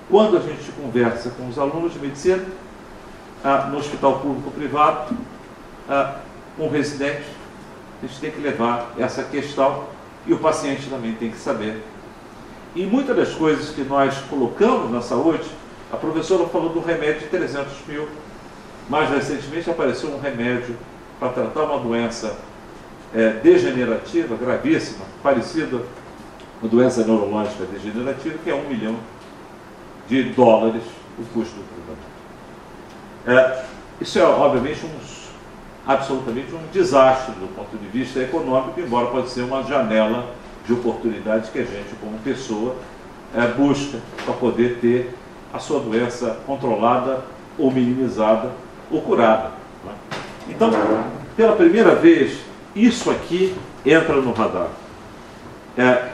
quando a gente conversa com os alunos de medicina, no hospital público-privado, com o residente, a gente tem que levar essa questão e o paciente também tem que saber. E muitas das coisas que nós colocamos na saúde, a professora falou do remédio de 300 mil. Mais recentemente apareceu um remédio para tratar uma doença degenerativa, gravíssima, parecida com doença neurológica degenerativa, que é $1 milhão o custo do tratamento. Isso é, obviamente, absolutamente um desastre do ponto de vista econômico, embora pode ser uma janela de oportunidade que a gente, como pessoa, busca para poder ter a sua doença controlada ou minimizada ou curada. Né? Então, pela primeira vez, isso aqui entra no radar.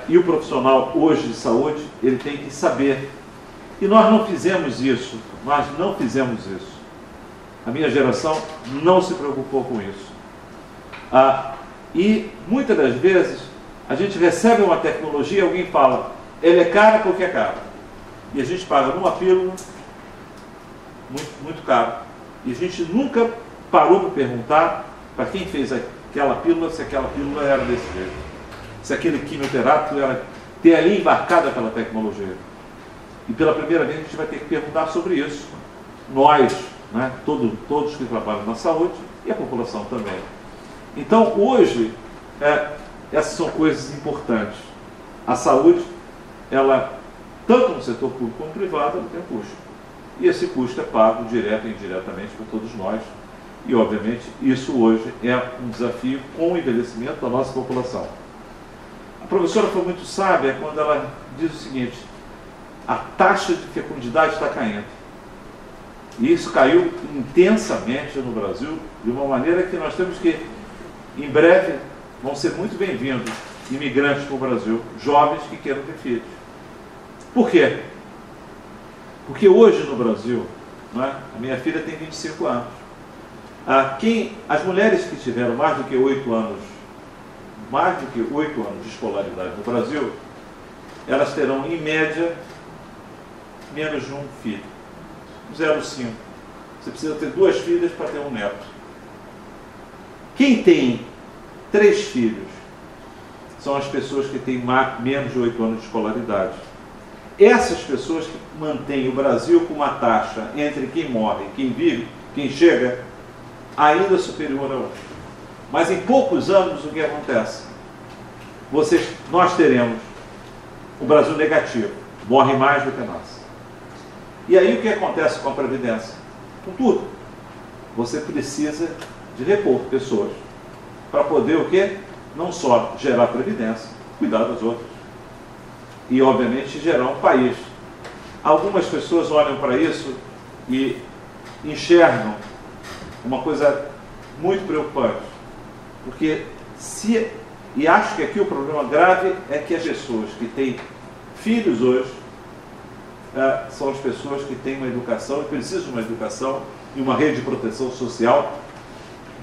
E o profissional hoje de saúde, ele tem que saber. E nós não fizemos isso, A minha geração não se preocupou com isso. E muitas das vezes, a gente recebe uma tecnologia e alguém fala, ele é cara porque é caro. E a gente paga numa pílula, muito caro. E a gente nunca parou para perguntar para quem fez aquela pílula, se aquela pílula era desse jeito. Se aquele quimioterápico era ter ali embarcado aquela tecnologia. E pela primeira vez a gente vai ter que perguntar sobre isso. Nós, né, todos que trabalham na saúde e a população também. Então, hoje, essas são coisas importantes. A saúde, ela, tanto no setor público como privado, ela tem um custo. E esse custo é pago direto e indiretamente por todos nós. E, obviamente, isso hoje é um desafio com o envelhecimento da nossa população. A professora foi muito sábia quando ela diz o seguinte, a taxa de fecundidade está caindo. E isso caiu intensamente no Brasil, de uma maneira que nós temos que, em breve, vão ser muito bem-vindos imigrantes para o Brasil, jovens que queiram ter filhos. Por quê? Porque hoje no Brasil, né, a minha filha tem 25 anos. As mulheres que tiveram mais do que 8 anos de escolaridade no Brasil, elas terão, em média, menos de um filho. 0,5. Você precisa ter 2 filhas para ter um neto. Quem tem 3 filhos são as pessoas que têm menos de 8 anos de escolaridade. Essas pessoas que mantêm o Brasil com uma taxa entre quem morre, quem vive, quem chega, ainda superior a outros. Mas em poucos anos o que acontece? Nós teremos o Brasil negativo, morre mais do que nasce. E aí o que acontece com a Previdência? Com tudo. Você precisa de repor pessoas para poder o quê? Não só gerar Previdência, cuidar das outras. E, obviamente, gerar um país. Algumas pessoas olham para isso e enxergam uma coisa muito preocupante. Porque e acho que aqui o problema grave é que as pessoas que têm filhos hoje são as pessoas que têm uma educação e precisam de uma educação e uma rede de proteção social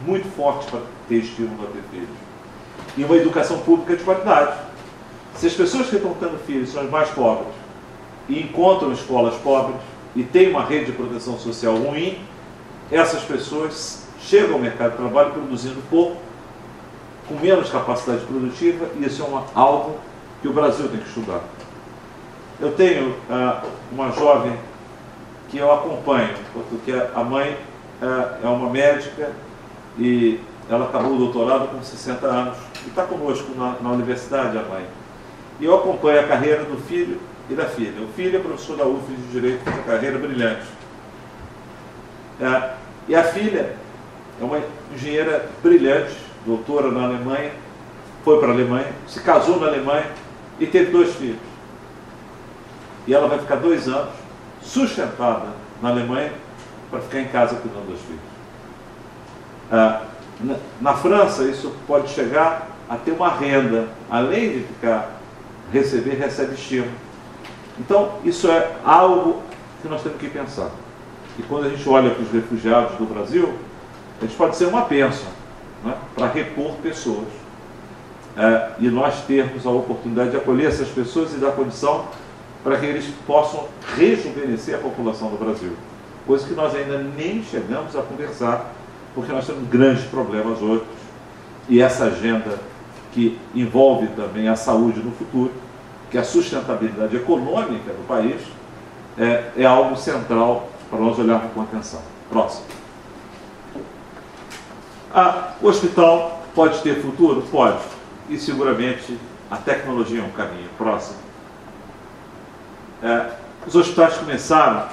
muito forte para ter estímulo a ter filhos. E uma educação pública de qualidade. Se as pessoas que estão tendo filhos são as mais pobres e encontram escolas pobres e têm uma rede de proteção social ruim, essas pessoas chegam ao mercado de trabalho produzindo pouco, com menos capacidade produtiva, e isso é algo que o Brasil tem que estudar. Eu tenho uma jovem que eu acompanho, porque a mãe é uma médica e ela acabou o doutorado com 60 anos e está conosco na universidade, a mãe. E eu acompanho a carreira do filho e da filha. O filho é professor da UF de Direito, com uma carreira brilhante. E a filha é uma engenheira brilhante, doutora na Alemanha, foi para a Alemanha, se casou na Alemanha e teve 2 filhos. E ela vai ficar 2 anos sustentada na Alemanha para ficar em casa cuidando dos filhos. Na França, isso pode chegar a ter uma renda, além de recebe estímulo. Então, isso é algo que nós temos que pensar. E quando a gente olha para os refugiados do Brasil, eles podem ser uma bênção, né, para repor pessoas. E nós termos a oportunidade de acolher essas pessoas e dar condição para que eles possam rejuvenescer a população do Brasil. Coisa que nós ainda nem chegamos a conversar, porque nós temos grandes problemas hoje. E essa agenda que envolve também a saúde no futuro, que a sustentabilidade econômica do país, é algo central para nós olharmos com atenção. Próximo. O hospital pode ter futuro? Pode. E seguramente a tecnologia é um caminho. Próximo. Os hospitais começaram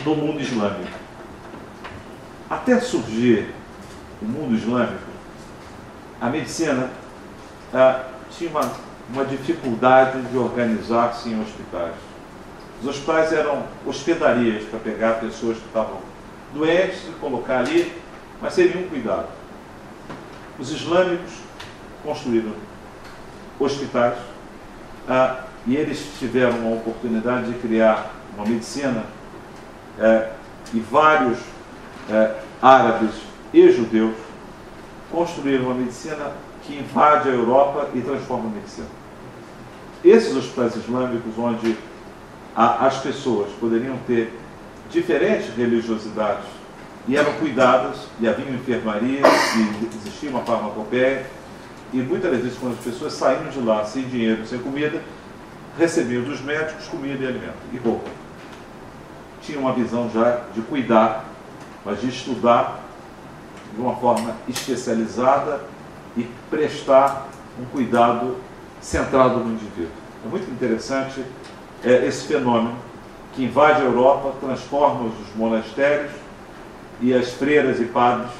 no mundo islâmico. Até surgir o mundo islâmico, a medicina tinha uma dificuldade de organizar-se em hospitais. Os hospitais eram hospedarias para pegar pessoas que estavam doentes e colocar ali mas sem nenhum cuidado. Os islâmicos construíram hospitais e eles tiveram a oportunidade de criar uma medicina e vários árabes e judeus construíram uma medicina que invade a Europa e transforma a medicina. Esses hospitais islâmicos, onde as pessoas poderiam ter diferentes religiosidades e eram cuidadas, e havia enfermaria, e existia uma farmacopeia, e muitas vezes quando as pessoas saíam de lá sem dinheiro, sem comida, recebiam dos médicos comida e alimento, e roupa. Tinham uma visão já de cuidar, mas de estudar de uma forma especializada e prestar um cuidado centrado no indivíduo. É muito interessante esse fenômeno que invade a Europa, transforma os monastérios e as freiras e padres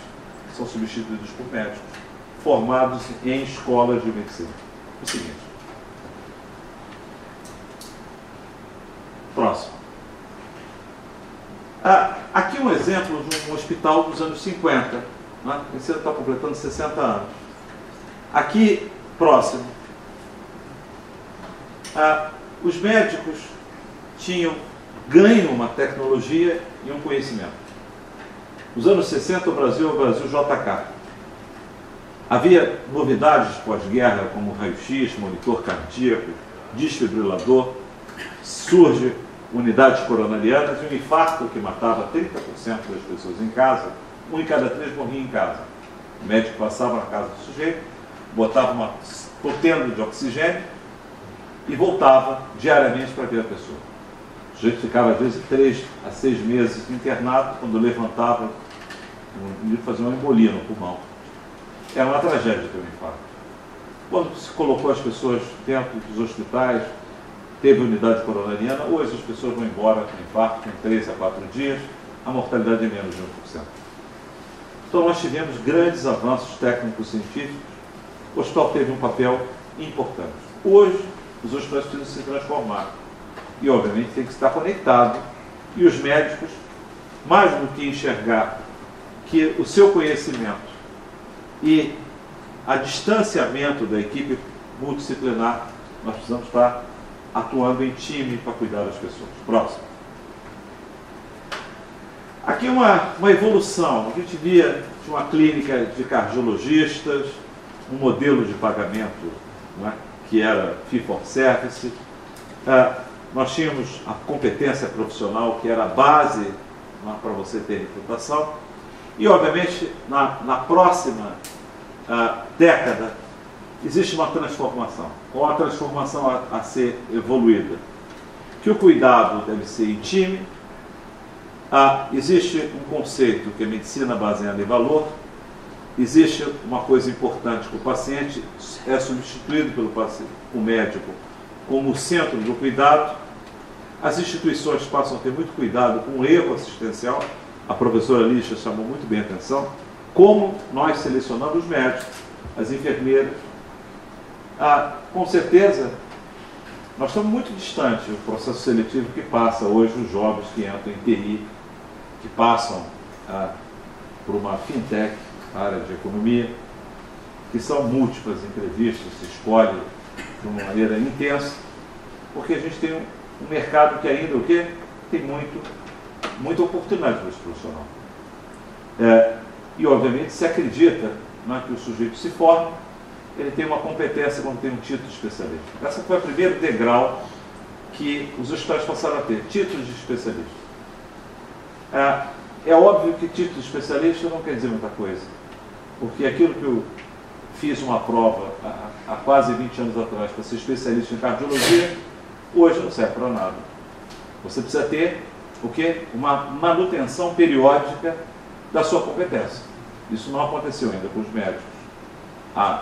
são substituídos por médicos, formados em escolas de medicina. O seguinte. Próximo. Aqui um exemplo de um hospital dos anos 50. Né? Esse ano está completando 60 anos. Aqui, próximo. Os médicos tinham ganho uma tecnologia e um conhecimento. Nos anos 60, o Brasil JK. Havia novidades pós-guerra, como raio-x, monitor cardíaco, desfibrilador, surge unidades coronarianas e um infarto que matava 30% das pessoas em casa, 1 em cada 3 morria em casa. O médico passava na casa do sujeito, botava uma tenda de oxigênio e voltava diariamente para ver a pessoa. O sujeito ficava, às vezes, 3 a 6 meses internado, quando levantava, ia fazer uma embolia no pulmão. Era uma tragédia ter um infarto. Quando se colocou as pessoas dentro dos hospitais, teve unidade coronariana, hoje as pessoas vão embora com infarto em 3 a 4 dias, a mortalidade é menos de 1%. Então nós tivemos grandes avanços técnicos científicos, o hospital teve um papel importante. Hoje, os hospitais precisam se transformar e, obviamente, tem que estar conectado, e os médicos, mais do que enxergar que o seu conhecimento e a distanciamento da equipe multidisciplinar, nós precisamos estar atuando em time para cuidar das pessoas. Próximo. Aqui uma evolução. A gente via de uma clínica de cardiologistas, um modelo de pagamento, não é, que era fee for service. Nós tínhamos a competência profissional, que era a base para você ter reputação. E, obviamente, na próxima década, existe uma transformação, ou uma transformação a ser evoluída. Que o cuidado deve ser em time. Existe um conceito que é medicina baseada em valor. Existe uma coisa importante, que o paciente é substituído pelo paciente, o médico, como o centro do cuidado. As instituições passam a ter muito cuidado com o erro assistencial. A professora Lígia chamou muito bem a atenção. Como nós selecionamos os médicos, as enfermeiras. Com certeza, nós estamos muito distantes do processo seletivo que passa hoje os jovens que entram em TI, que passam por uma fintech, área de economia, que são múltiplas entrevistas, se escolhe de uma maneira intensa, porque a gente tem um mercado que ainda tem muita oportunidade para esse profissional. E, obviamente, se acredita que o sujeito se forma, ele tem uma competência quando tem um título de especialista. Esse foi o primeiro degrau que os hospitais passaram a ter, títulos de especialista. É óbvio que título de especialista não quer dizer muita coisa, porque aquilo que eu fiz uma prova há quase 20 anos atrás para ser especialista em cardiologia, hoje não serve para nada. Você precisa ter o quê? Uma manutenção periódica da sua competência. Isso não aconteceu ainda com os médicos.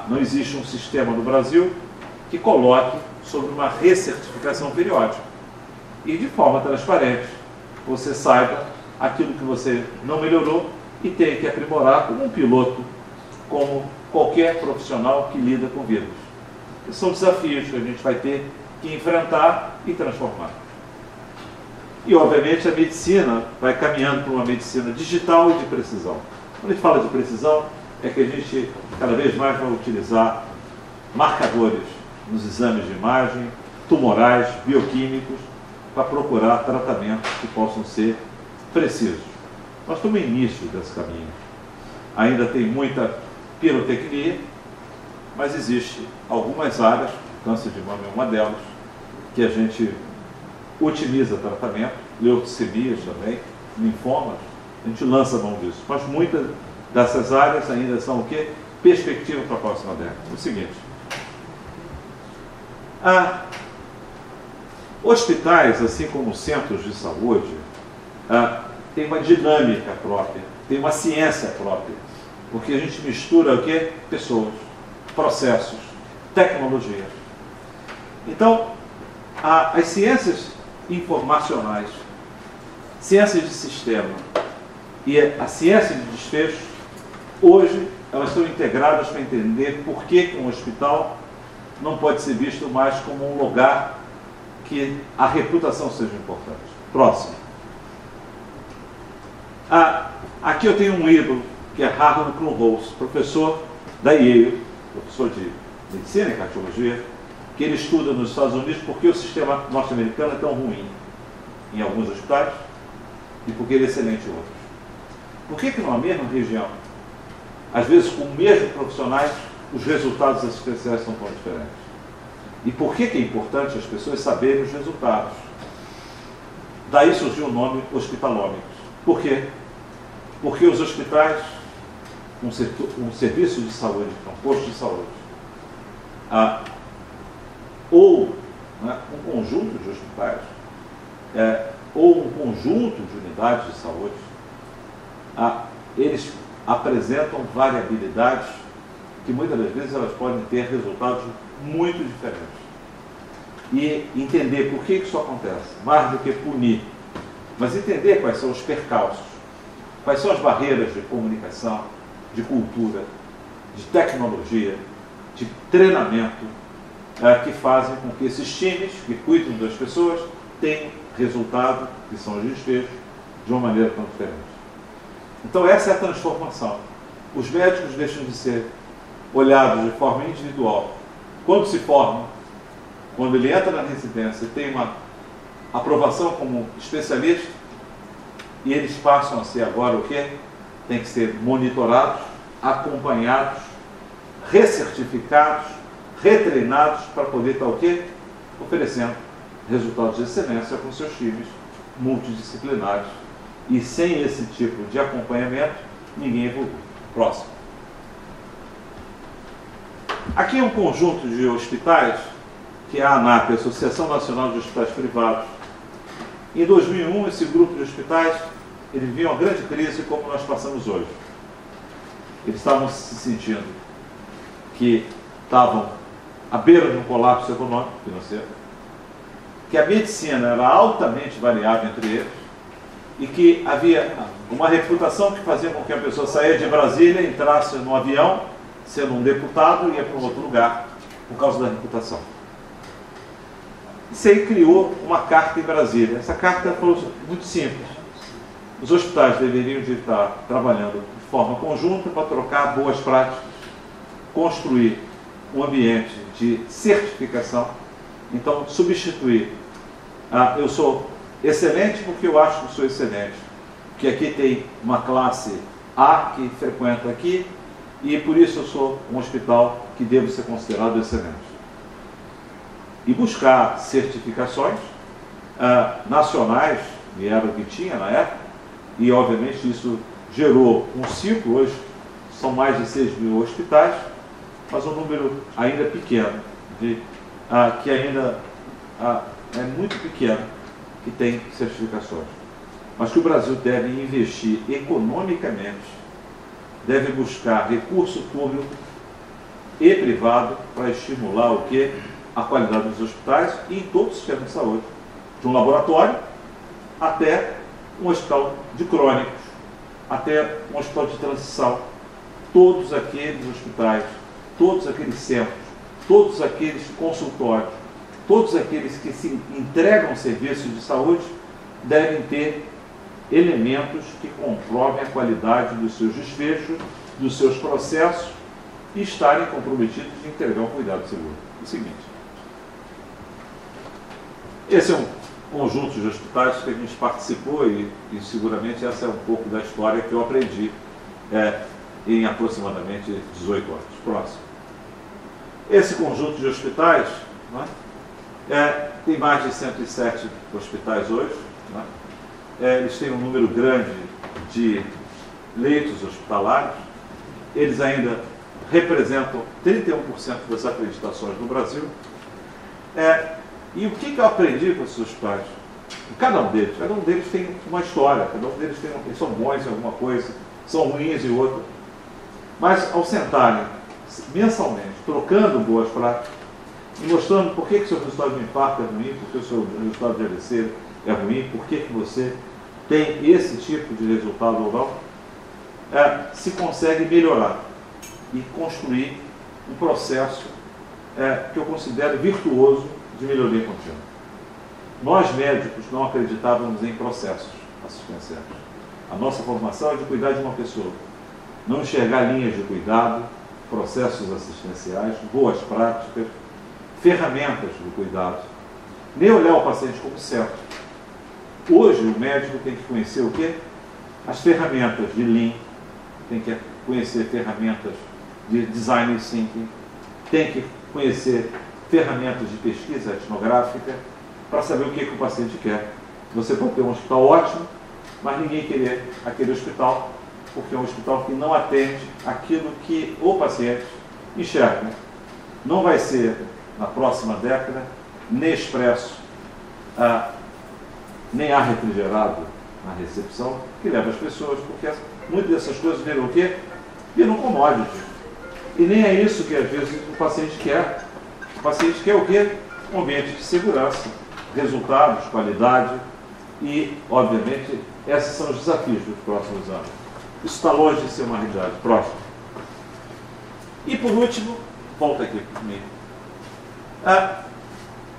Não existe um sistema no Brasil que coloque sobre uma recertificação periódica. E de forma transparente, você saiba aquilo que você não melhorou e tem que aprimorar como um piloto, como qualquer profissional que lida com vírus. Esses são desafios que a gente vai ter que enfrentar e transformar. E, obviamente, a medicina vai caminhando para uma medicina digital e de precisão. Quando a gente fala de precisão, é que a gente cada vez mais vai utilizar marcadores nos exames de imagem, tumorais, bioquímicos, para procurar tratamentos que possam ser precisos. Nós estamos no início desse caminho. Ainda tem muita pirotecnia, mas existe algumas áreas, câncer de mama é uma delas, que a gente otimiza tratamento, leucemias também, linfomas, a gente lança a mão disso. Mas muitas dessas áreas ainda são o quê? Perspectiva para a próxima década. O seguinte, hospitais, assim como centros de saúde, tem uma dinâmica própria, tem uma ciência própria, porque a gente mistura o quê? Pessoas, processos, tecnologia. Então, as ciências informacionais, ciências de sistema e a ciência de desfecho, hoje elas estão integradas para entender por que um hospital não pode ser visto mais como um lugar que a reputação seja importante. Próximo. Aqui eu tenho um ídolo, que é Harlan Klumholz, professor da Yale, professor de medicina e cardiologia, que ele estuda nos Estados Unidos porque o sistema norte-americano é tão ruim em alguns hospitais e porque ele é excelente em outros. Por que numa mesma região, às vezes com os mesmos profissionais, os resultados assistenciais são tão diferentes? E por que é importante as pessoas saberem os resultados? Daí surgiu o nome hospitalômicos. Por quê? Porque os hospitais, um serviço de saúde, um posto de saúde, ou um conjunto de hospitais, ou um conjunto de unidades de saúde, eles apresentam variabilidades que muitas das vezes elas podem ter resultados muito diferentes. E entender por que isso acontece, mais do que punir, mas entender quais são os percalços, quais são as barreiras de comunicação, de cultura, de tecnologia, de treinamento, que fazem com que esses times que cuidam das pessoas tenham resultado, que são os desfechos, de uma maneira tão diferente. Então essa é a transformação. Os médicos deixam de ser olhados de forma individual. Quando se formam, quando ele entra na residência, tem uma aprovação como especialista, e eles passam a ser agora o quê? Tem que ser monitorados, acompanhados, recertificados, retreinados para poder estar o quê? Oferecendo resultados de excelência com seus times multidisciplinares. E sem esse tipo de acompanhamento, ninguém evolui. Próximo. Aqui é um conjunto de hospitais, que é a ANAP, a Associação Nacional de Hospitais Privados. Em 2001, esse grupo de hospitais, eles viam uma grande crise como nós passamos hoje. Eles estavam se sentindo que estavam à beira de um colapso econômico, financeiro, que a medicina era altamente variável entre eles e que havia uma reputação que fazia com que a pessoa saia de Brasília, entrasse no avião, sendo um deputado, e ia para um outro lugar, por causa da reputação. Isso aí criou uma carta em Brasília. Essa carta foi muito simples. Os hospitais deveriam de estar trabalhando de forma conjunta para trocar boas práticas, construir um ambiente de certificação. Então, substituir eu sou excelente porque eu acho que sou excelente, porque aqui tem uma classe A que frequenta aqui e por isso eu sou um hospital que devo ser considerado excelente. E buscar certificações nacionais, e era o que tinha na época, e obviamente isso gerou um ciclo. Hoje são mais de 6 mil hospitais, mas um número ainda pequeno, que ainda é muito pequeno, que tem certificações. Mas que o Brasil deve investir economicamente, deve buscar recurso público e privado para estimular o quê? A qualidade dos hospitais e em todo o sistema de saúde, de um laboratório até um hospital de crônicos, até um hospital de transição. Todos aqueles hospitais, todos aqueles centros, todos aqueles consultórios, todos aqueles que se entregam serviços de saúde devem ter elementos que comprovem a qualidade dos seus desfechos, dos seus processos e estarem comprometidos em entregar um cuidado seguro. O seguinte, esse é um conjunto de hospitais que a gente participou e seguramente essa é um pouco da história que eu aprendi em aproximadamente 18 anos. Próximo. Esse conjunto de hospitais, né, tem mais de 107 hospitais hoje, né, eles têm um número grande de leitos hospitalares, eles ainda representam 31% das acreditações no Brasil. E o que eu aprendi com esses hospitais? Cada um deles tem uma história, cada um deles eles são bons em alguma coisa, são ruins em outra. Mas ao sentarem mensalmente, trocando boas práticas e mostrando por que o seu resultado de infarto é ruim, por que o seu resultado de AVC é ruim, por que você tem esse tipo de resultado ou não, se consegue melhorar e construir um processo que eu considero virtuoso de melhoria contínua. Nós médicos não acreditávamos em processos assistenciais. A nossa formação é de cuidar de uma pessoa, não enxergar linhas de cuidado, processos assistenciais, boas práticas, ferramentas do cuidado, nem olhar o paciente como certo. Hoje o médico tem que conhecer o quê? As ferramentas de Lean, tem que conhecer ferramentas de Design Thinking, tem que conhecer ferramentas de pesquisa etnográfica para saber o que o paciente quer. Você pode ter um hospital ótimo, mas ninguém querer aquele hospital, porque é um hospital que não atende aquilo que o paciente enxerga. Não vai ser, na próxima década, nem expresso, nem ar refrigerado na recepção, que leva as pessoas, porque muitas dessas coisas viram o quê? Viram commodity. E nem é isso que, às vezes, o paciente quer. O paciente quer o quê? Um ambiente de segurança, resultados, qualidade e, obviamente, esses são os desafios dos próximos anos. Isso está longe de ser uma realidade. Próximo. E, por último, volta aqui comigo.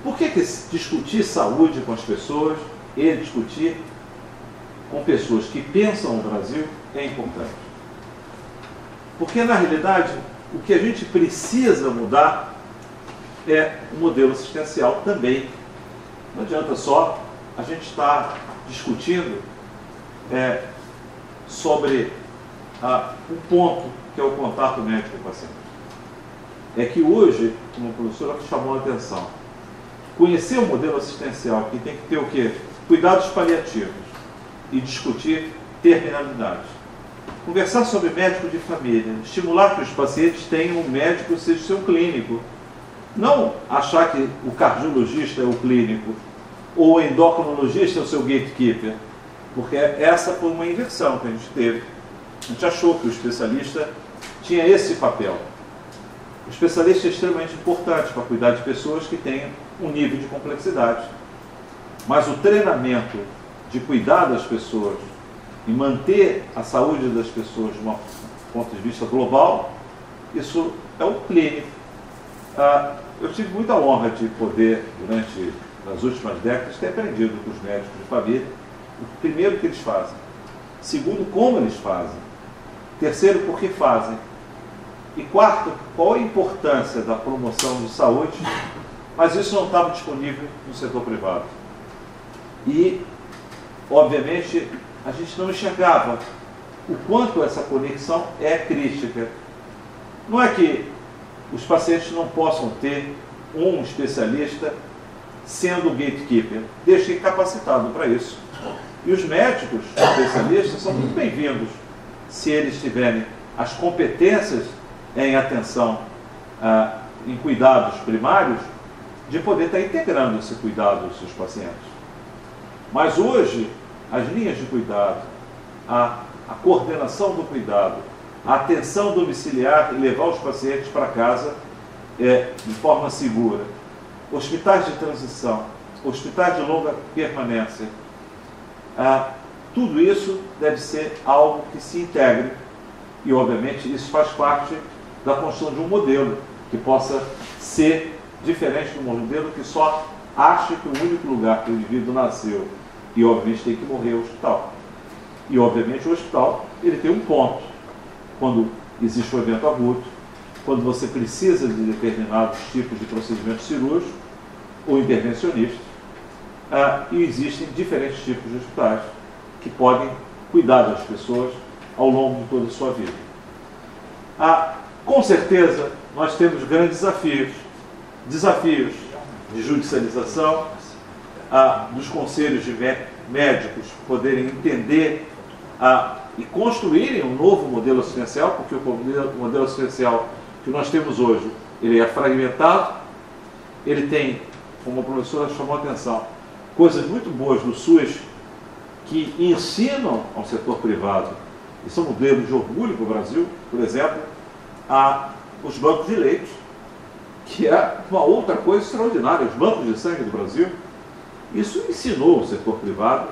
Por que discutir saúde com as pessoas e discutir com pessoas que pensam no Brasil é importante? Porque, na realidade, o que a gente precisa mudar é o modelo assistencial também. Não adianta só a gente estar discutindo sobre um ponto que é o contato médico-paciente. É que hoje, como a professora chamou a atenção, conhecer o modelo assistencial, que tem que ter o quê? Cuidados paliativos e discutir terminalidade. Conversar sobre médico de família, estimular que os pacientes tenham um médico que seja seu clínico. Não achar que o cardiologista é o clínico ou o endocrinologista é o seu gatekeeper, porque essa foi uma inversão que a gente teve. A gente achou que o especialista tinha esse papel. O especialista é extremamente importante para cuidar de pessoas que tenham um nível de complexidade. Mas o treinamento de cuidar das pessoas e manter a saúde das pessoas de um ponto de vista global, isso é o clínico. Eu tive muita honra de poder, durante as últimas décadas, ter aprendido com os médicos de família, o primeiro, que eles fazem. Segundo, como eles fazem. Terceiro, por que fazem. E quarto, qual a importância da promoção de saúde, mas isso não estava disponível no setor privado. E, obviamente, a gente não enxergava o quanto essa conexão é crítica. Não é que os pacientes não possam ter um especialista sendo gatekeeper, deixem capacitado para isso. E os médicos especialistas são muito bem-vindos se eles tiverem as competências em atenção, em cuidados primários, de poder estar integrando esse cuidado dos seus pacientes. Mas hoje, as linhas de cuidado, a coordenação do cuidado, a atenção domiciliar e levar os pacientes para casa de forma segura, hospitais de transição, hospitais de longa permanência, tudo isso deve ser algo que se integre e, obviamente, isso faz parte da construção de um modelo que possa ser diferente do modelo que só acha que o único lugar que o indivíduo nasceu e, obviamente, tem que morrer é o hospital. E, obviamente, o hospital ele tem um ponto. Quando existe um evento agudo, quando você precisa de determinados tipos de procedimentos cirúrgicos ou intervencionistas, e existem diferentes tipos de hospitais que podem cuidar das pessoas ao longo de toda a sua vida. Com certeza, nós temos grandes desafios de judicialização, dos conselhos de médicos poderem entender e construírem um novo modelo assistencial, porque o modelo assistencial que nós temos hoje, ele é fragmentado, ele tem, como a professora chamou a atenção, coisas muito boas do SUS que ensinam ao setor privado, e são modelos de orgulho para o Brasil, por exemplo, os bancos de leitos, que é uma outra coisa extraordinária, os bancos de sangue do Brasil. Isso ensinou o setor privado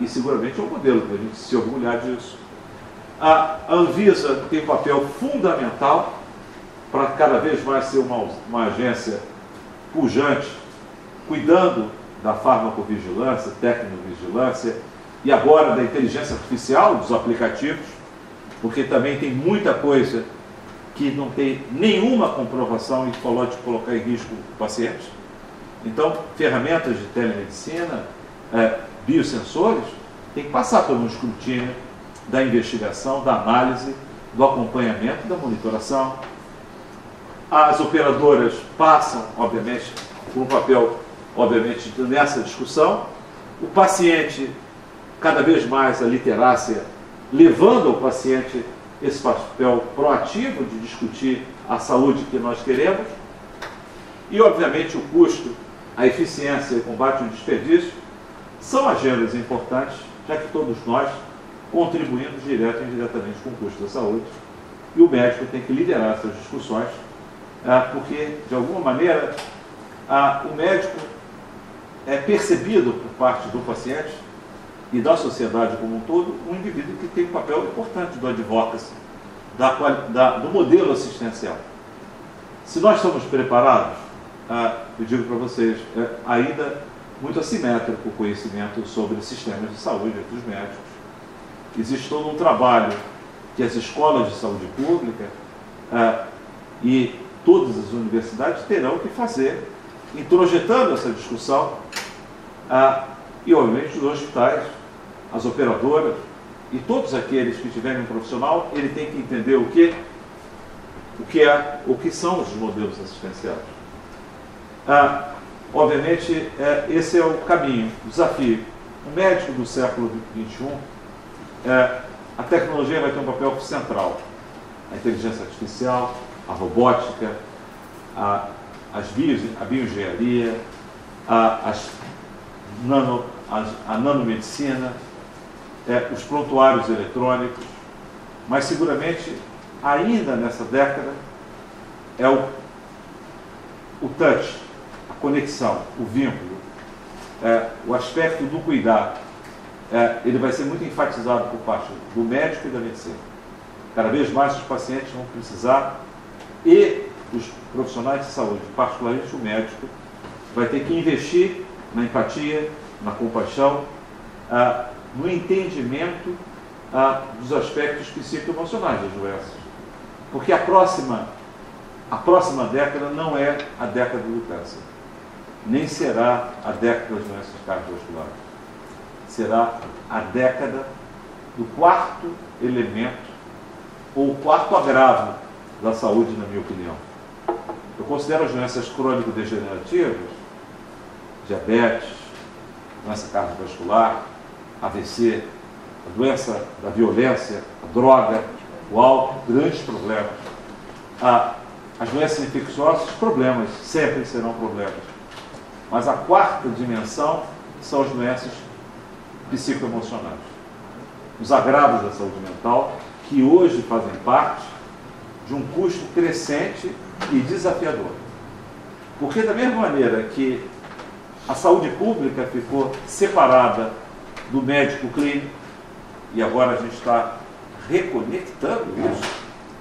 e seguramente é um modelo para a gente se orgulhar disso. A Anvisa tem um papel fundamental para cada vez mais ser uma agência pujante, cuidando da farmacovigilância, tecnovigilância e agora da inteligência artificial dos aplicativos, porque também tem muita coisa que não tem nenhuma comprovação e pode colocar em risco o paciente. Então, ferramentas de telemedicina, biosensores, tem que passar por um escrutínio da investigação, da análise, do acompanhamento, da monitoração. As operadoras passam, obviamente, por um papel, obviamente, nessa discussão. O paciente, cada vez mais a literácia, levando ao paciente esse papel proativo de discutir a saúde que nós queremos. E, obviamente, o custo, a eficiência e o combate ao desperdício são agendas importantes, já que todos nós contribuímos direto e indiretamente com o custo da saúde. E o médico tem que liderar essas discussões, porque, de alguma maneira, o médico é percebido por parte do paciente e da sociedade como um todo, um indivíduo que tem um papel importante do advocacy, do modelo assistencial. Se nós estamos preparados, eu digo para vocês, ainda muito assimétrico o conhecimento sobre sistemas de saúde entre os médicos. Existe todo um trabalho que as escolas de saúde pública e todas as universidades terão que fazer, introjetando essa discussão, e obviamente os hospitais, as operadoras e todos aqueles que tiverem um profissional, ele tem que entender o que são os modelos assistenciais. Obviamente, esse é o caminho, o desafio. O médico do século XXI, a tecnologia vai ter um papel central. A inteligência artificial, a robótica, a bioengenharia, a nanomedicina, os prontuários eletrônicos, mas seguramente, ainda nessa década, é o touch, a conexão, o vínculo, o aspecto do cuidar, ele vai ser muito enfatizado por parte do médico e da medicina. Cada vez mais os pacientes vão precisar, e os profissionais de saúde, particularmente o médico, vai ter que investir na empatia, na compaixão, no entendimento dos aspectos psicoemocionais das doenças. Porque a próxima década não é a década do câncer, nem será a década das doenças cardiovasculares. Será a década do quarto elemento, ou o quarto agravo da saúde, na minha opinião. Eu considero as doenças crônico-degenerativas, diabetes, doença cardiovascular, AVC, a doença da violência, a droga, o álcool, grandes problemas. As doenças infecciosas, problemas, sempre serão problemas. Mas a quarta dimensão são as doenças psicoemocionais. Os agravos da saúde mental, que hoje fazem parte de um custo crescente e desafiador. Porque da mesma maneira que a saúde pública ficou separada do médico clínico, e agora a gente está reconectando isso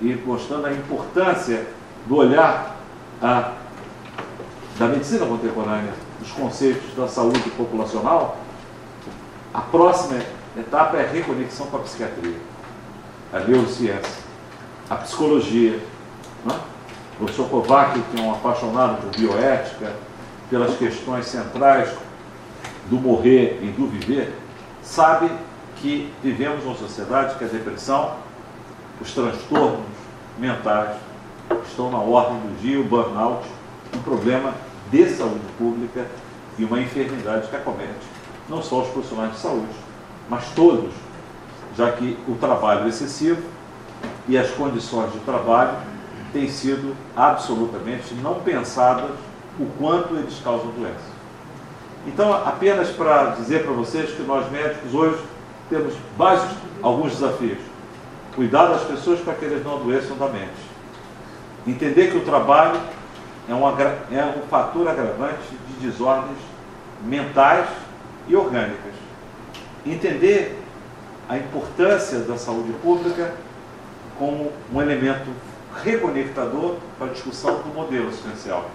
e mostrando a importância do olhar da medicina contemporânea, dos conceitos da saúde populacional, a próxima etapa é a reconexão com a psiquiatria, a neurociência, a psicologia. Né? O professor Kovac, que é um apaixonado por bioética, pelas questões centrais do morrer e do viver, sabe que vivemos uma sociedade que a depressão, os transtornos mentais estão na ordem do dia, o burnout, um problema de saúde pública e uma enfermidade que acomete não só os profissionais de saúde, mas todos, já que o trabalho excessivo e as condições de trabalho têm sido absolutamente não pensadas o quanto eles causam doença. Então, apenas para dizer para vocês que nós médicos hoje temos alguns desafios. Cuidar das pessoas para que eles não adoeçam da mente. Entender que o trabalho é um fator agravante de desordens mentais e orgânicas. Entender a importância da saúde pública como um elemento reconectador para a discussão do modelo assistencial.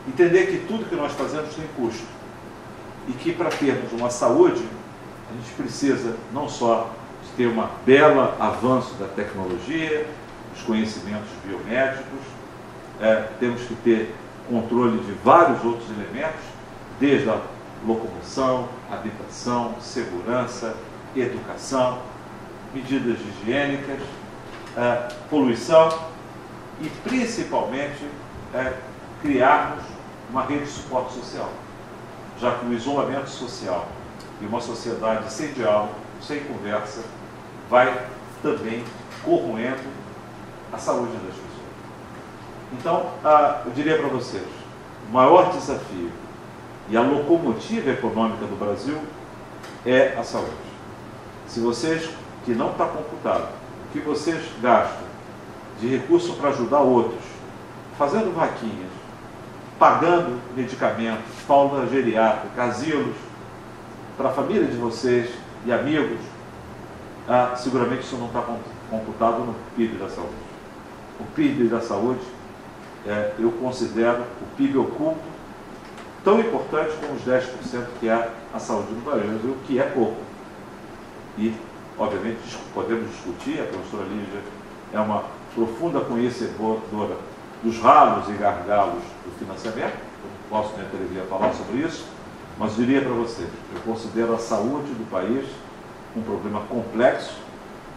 Entender que tudo que nós fazemos tem custo e que para termos uma saúde a gente precisa não só de ter um belo avanço da tecnologia, dos conhecimentos biomédicos, temos que ter controle de vários outros elementos, desde a locomoção, habitação, segurança, educação, medidas higiênicas, poluição e principalmente criarmos uma rede de suporte social, já que o isolamento social e uma sociedade sem diálogo, sem conversa, vai também corroendo a saúde das pessoas. Então, eu diria para vocês, o maior desafio e a locomotiva econômica do Brasil é a saúde. Se vocês, que não está computado, o que vocês gastam de recurso para ajudar outros, fazendo vaquinhas, pagando medicamentos, fralda geriátrica, asilos, para a família de vocês e amigos, seguramente isso não está computado no PIB da saúde. O PIB da saúde, eu considero o PIB oculto tão importante como os 10% que é a saúde do Brasil, o que é pouco. E, obviamente, podemos discutir, a professora Lígia é uma profunda conhecedora dos ralos e gargalos do financiamento, eu posso me atrever a falar sobre isso, mas diria para vocês, eu considero a saúde do país um problema complexo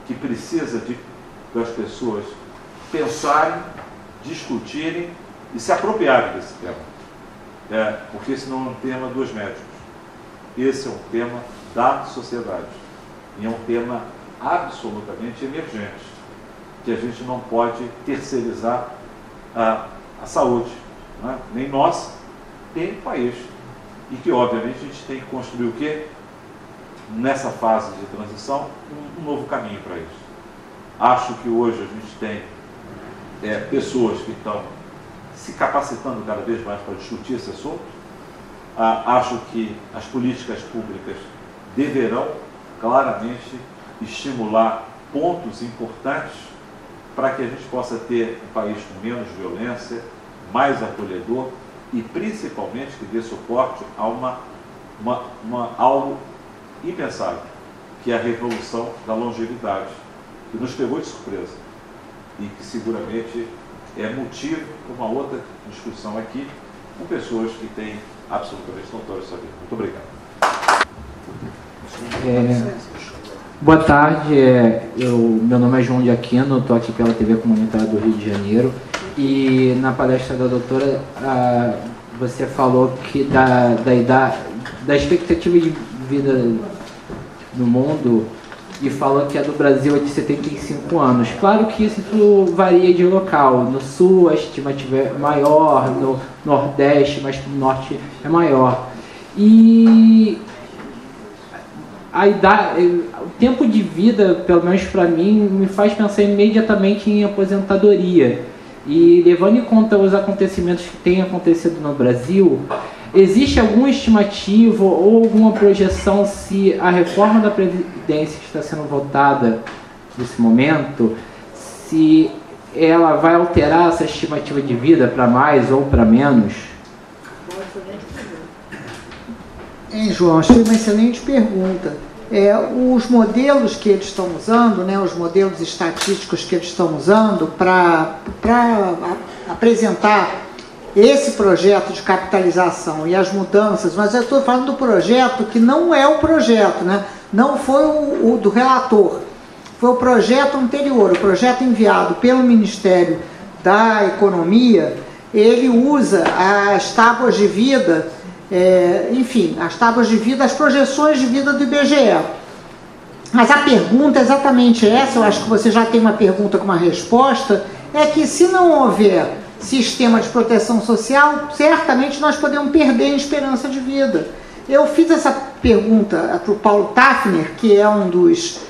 que precisa das pessoas pensarem, discutirem e se apropriarem desse tema. Porque esse não é um tema dos médicos, esse é um tema da sociedade e é um tema absolutamente emergente, que a gente não pode terceirizar a saúde, né? Nem nossa, nem do país. E que, obviamente, a gente tem que construir o quê? Nessa fase de transição, um novo caminho para isso. Acho que hoje a gente tem pessoas que estão se capacitando cada vez mais para discutir esse assunto. Acho que as políticas públicas deverão claramente estimular pontos importantes para que a gente possa ter um país com menos violência, mais acolhedor e principalmente que dê suporte a algo impensável, que é a revolução da longevidade, que nos pegou de surpresa e que seguramente é motivo para uma outra discussão aqui com pessoas que têm absolutamente notório saber. Muito obrigado. Boa tarde, meu nome é João de Aquino, estou aqui pela TV Comunitária do Rio de Janeiro e na palestra da doutora você falou que da expectativa de vida no mundo e falou que a do Brasil é de 75 anos. Claro que isso varia de local, no sul a estimativa é maior, no nordeste, mas no norte é maior. E o tempo de vida, pelo menos para mim, me faz pensar imediatamente em aposentadoria. E levando em conta os acontecimentos que têm acontecido no Brasil, existe alguma estimativa ou alguma projeção se a reforma da Previdência que está sendo votada nesse momento, se ela vai alterar essa estimativa de vida para mais ou para menos? João, achei uma excelente pergunta. os modelos que eles estão usando, né, os modelos estatísticos que eles estão usando para apresentar esse projeto de capitalização e as mudanças, mas eu estou falando do projeto que não é o projeto, né, não foi o do relator, foi o projeto anterior, o projeto enviado pelo Ministério da Economia. Ele usa as tábuas de vida, enfim, as tábuas de vida, as projeções de vida do IBGE. Mas a pergunta é exatamente essa, eu acho que você já tem uma pergunta com uma resposta, é que se não houver sistema de proteção social, certamente nós podemos perder a esperança de vida. Eu fiz essa pergunta para o Paulo Tafner, que é um dos,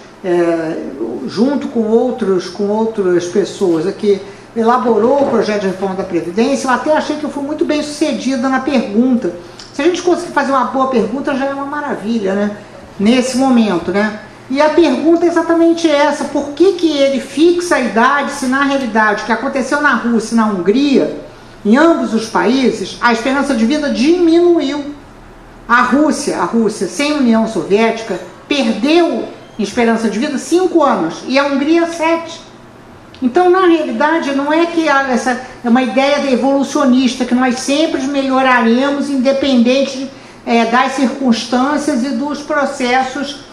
junto com outras pessoas aqui, elaborou o projeto de reforma da Previdência. Eu até achei que eu fui muito bem sucedida na pergunta. Se a gente conseguir fazer uma boa pergunta, já é uma maravilha, né? Nesse momento, né? E a pergunta é exatamente essa: por que que ele fixa a idade, se na realidade o que aconteceu na Rússia e na Hungria, em ambos os países, a esperança de vida diminuiu. A Rússia, sem União Soviética, perdeu em esperança de vida 5 anos, e a Hungria 7. Então, na realidade, não é que essa é uma ideia evolucionista, que nós sempre melhoraremos independente das circunstâncias e dos processos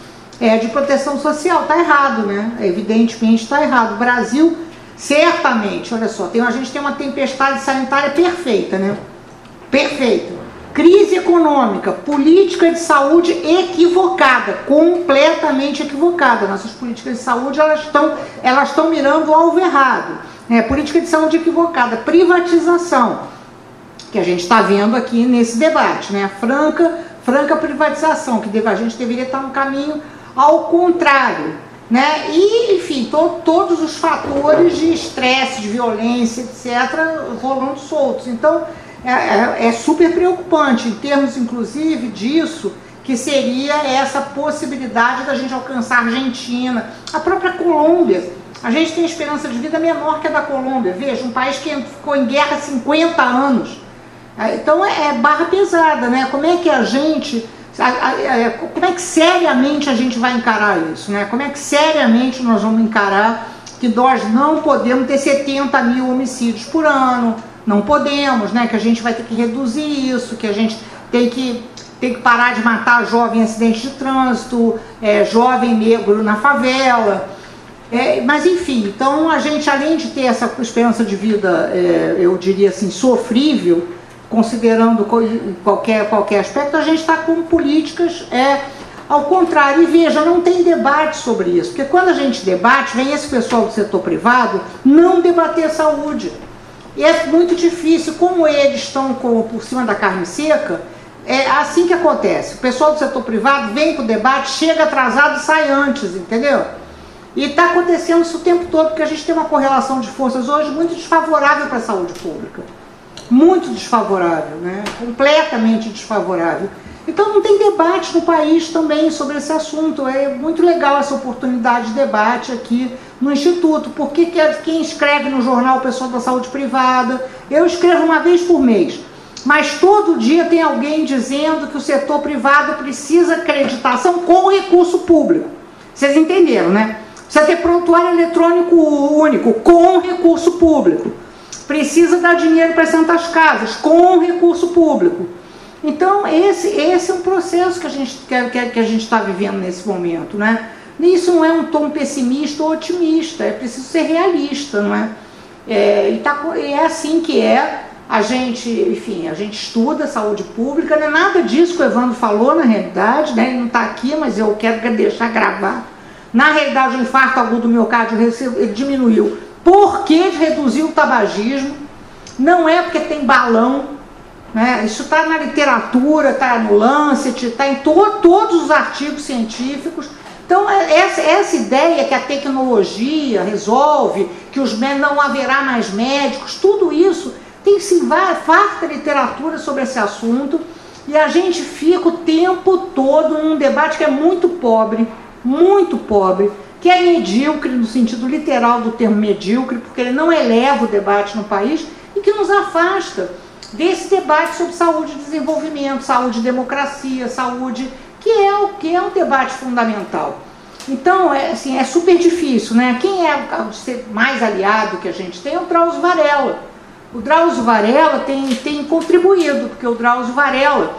de proteção social. Está errado, né? Evidentemente está errado. O Brasil, certamente, olha só, a gente tem uma tempestade sanitária perfeita, né? Perfeita. Crise econômica, política de saúde equivocada, completamente equivocada. Nossas políticas de saúde, elas estão mirando o alvo errado. Política de saúde equivocada, privatização, que a gente está vendo aqui nesse debate, né? Franca privatização, que a gente deveria estar no caminho ao contrário, né? E, enfim, todos os fatores de estresse, de violência, etc., rolando soltos. Então, é super preocupante, em termos, inclusive, disso, que seria essa possibilidade da gente alcançar a Argentina, a própria Colômbia. A gente tem esperança de vida menor que a da Colômbia. Veja, um país que ficou em guerra há 50 anos. Então, é barra pesada, né? Como é que como é que seriamente a gente vai encarar isso, né? Como é que seriamente nós vamos encarar que nós não podemos ter 70 mil homicídios por ano? Não podemos, né? Que a gente vai ter que reduzir isso, que a gente tem que parar de matar jovem em acidente de trânsito, jovem negro na favela. Mas enfim, então a gente, além de ter essa esperança de vida, eu diria assim, sofrível, considerando qualquer aspecto, a gente está com políticas ao contrário. E veja, não tem debate sobre isso, porque quando a gente debate, vem esse pessoal do setor privado não debater saúde. E é muito difícil, como eles estão por cima da carne seca, é assim que acontece. O pessoal do setor privado vem para o debate, chega atrasado e sai antes, entendeu? E está acontecendo isso o tempo todo, porque a gente tem uma correlação de forças hoje muito desfavorável para a saúde pública. Muito desfavorável, né? Completamente desfavorável. Então não tem debate no país também sobre esse assunto. É muito legal essa oportunidade de debate aqui no Instituto. Porque quem escreve no jornal, o pessoal da saúde privada, eu escrevo uma vez por mês, mas todo dia tem alguém dizendo que o setor privado precisa acreditação com recurso público. Vocês entenderam, né? Precisa ter prontuário eletrônico único com recurso público. Precisa dar dinheiro para as santas casas com recurso público. Então, esse é um processo que a gente está vivendo nesse momento, né? Isso não é um tom pessimista ou otimista, é preciso ser realista, não é? É assim que a gente, enfim, a gente estuda saúde pública, não é nada disso que o Evandro falou na realidade, né? Ele não está aqui, mas eu quero deixar gravar. Na realidade, o infarto agudo do miocárdio ele diminuiu. Por que reduziu o tabagismo? Não é porque tem balão, né? Isso está na literatura, está no Lancet, está em todos os artigos científicos. Então, essa ideia que a tecnologia resolve, que não haverá mais médicos, tudo isso, tem sim farta literatura sobre esse assunto, e a gente fica o tempo todo num debate que é muito pobre, que é medíocre, no sentido literal do termo medíocre, porque ele não eleva o debate no país e que nos afasta desse debate sobre saúde e desenvolvimento, saúde e democracia, saúde que é um debate fundamental. Então, assim, é super difícil, né? Quem é o mais aliado que a gente tem é o Drauzio Varela. O Drauzio Varela tem contribuído, porque o Drauzio Varela,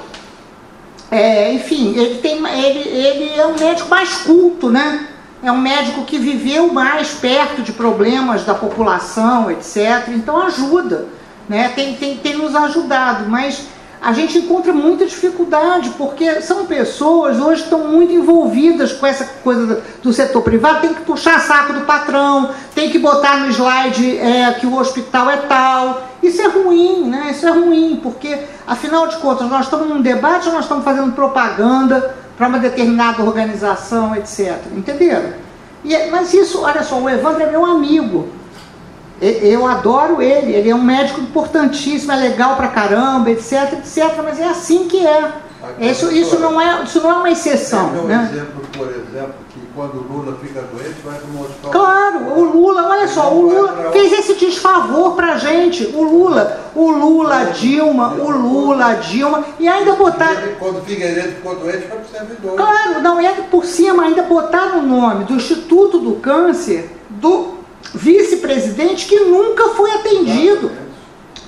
enfim, ele é um médico mais culto, né? É um médico que viveu mais perto de problemas da população, etc. Então ajuda, né? Tem nos ajudado, mas a gente encontra muita dificuldade, porque são pessoas hoje que estão muito envolvidas com essa coisa do setor privado, tem que puxar saco do patrão, tem que botar no slide que o hospital é tal. Isso é ruim, né? Isso é ruim, porque, afinal de contas, nós estamos num debate ou nós estamos fazendo propaganda para uma determinada organização, etc. Entenderam? Mas isso, olha só, o Evandro é meu amigo. Eu adoro ele é um médico importantíssimo, é legal pra caramba, etc, etc, mas é assim que é. Isso não é uma exceção. Né? Exemplo, por exemplo, que quando o Lula fica doente, vai para um hospital. Claro, o Lula, olha só, o Lula fez esse desfavor pra gente. O Lula, Dilma, e ainda botaram. Quando o Figueiredo ficou doente, foi pro servidor. Claro, não, e por cima ainda botaram o nome do Instituto do Câncer do vice-presidente que nunca foi atendido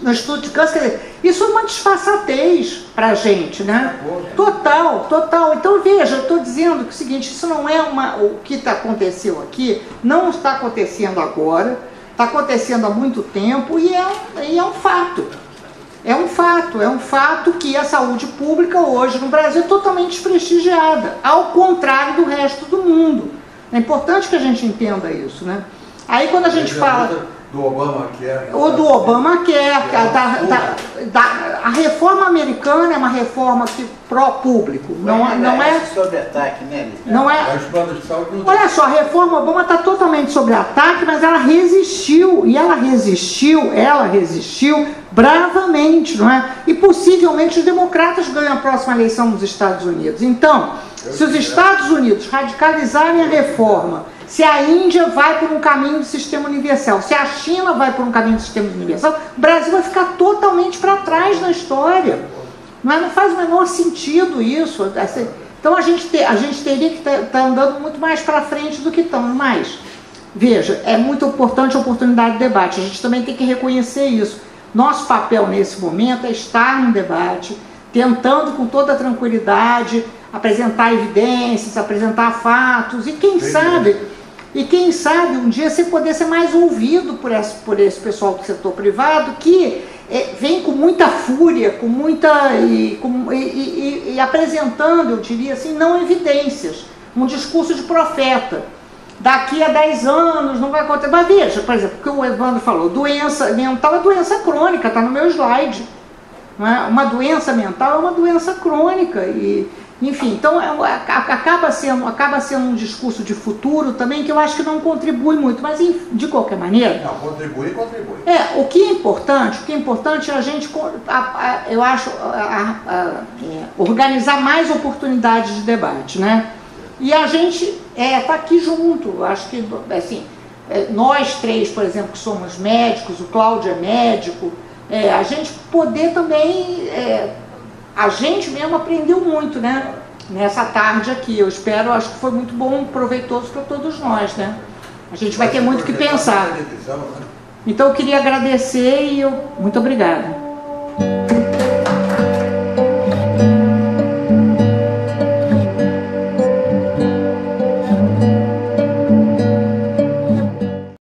no Instituto de Câncer. Quer dizer, isso é uma disfarçatez para a gente, né? Total. Então, veja, eu estou dizendo que é o seguinte, isso não é o que aconteceu aqui, não está acontecendo agora, está acontecendo há muito tempo e é um fato. É um fato que a saúde pública hoje no Brasil é totalmente desprestigiada, ao contrário do resto do mundo. É importante que a gente entenda isso, né? Aí quando a gente fala do Obamacare, do Obamacare, a reforma americana é uma reforma pró-público, não é sobre ataque, né? Não é. Olha só, a reforma Obama está totalmente sobre ataque, mas ela resistiu bravamente, não é? E possivelmente os democratas ganham a próxima eleição nos Estados Unidos. Então, se os Estados Unidos radicalizarem a reforma, se a Índia vai por um caminho do sistema universal, se a China vai por um caminho do sistema universal, o Brasil vai ficar totalmente para trás na história. Não faz o menor sentido isso. Então a gente teria que estar andando muito mais para frente do que estamos. Mas, veja, é muito importante a oportunidade de debate. A gente também tem que reconhecer isso. Nosso papel nesse momento é estar no debate, tentando com toda a tranquilidade apresentar evidências, apresentar fatos, e quem sabe um dia você poder ser mais ouvido por esse pessoal do setor privado que vem com muita fúria, e apresentando, eu diria assim, não evidências, um discurso de profeta. Daqui a 10 anos não vai acontecer. Mas veja, por exemplo, o que o Evandro falou, doença mental é doença crônica, está no meu slide. Não é? Uma doença mental é uma doença crônica. Enfim, então acaba sendo um discurso de futuro também que eu acho que não contribui muito, mas de qualquer maneira... Não, contribui. O que é importante é a gente, eu acho, organizar mais oportunidades de debate, né? E a gente está aqui junto, eu acho que, assim, nós três, por exemplo, que somos médicos, o Cláudio é médico, a gente poder também... a gente mesmo aprendeu muito, né? Nessa tarde aqui. Eu espero, acho que foi muito bom, proveitoso para todos nós, né? A gente vai ter muito o que pensar. Então eu queria agradecer e muito obrigada.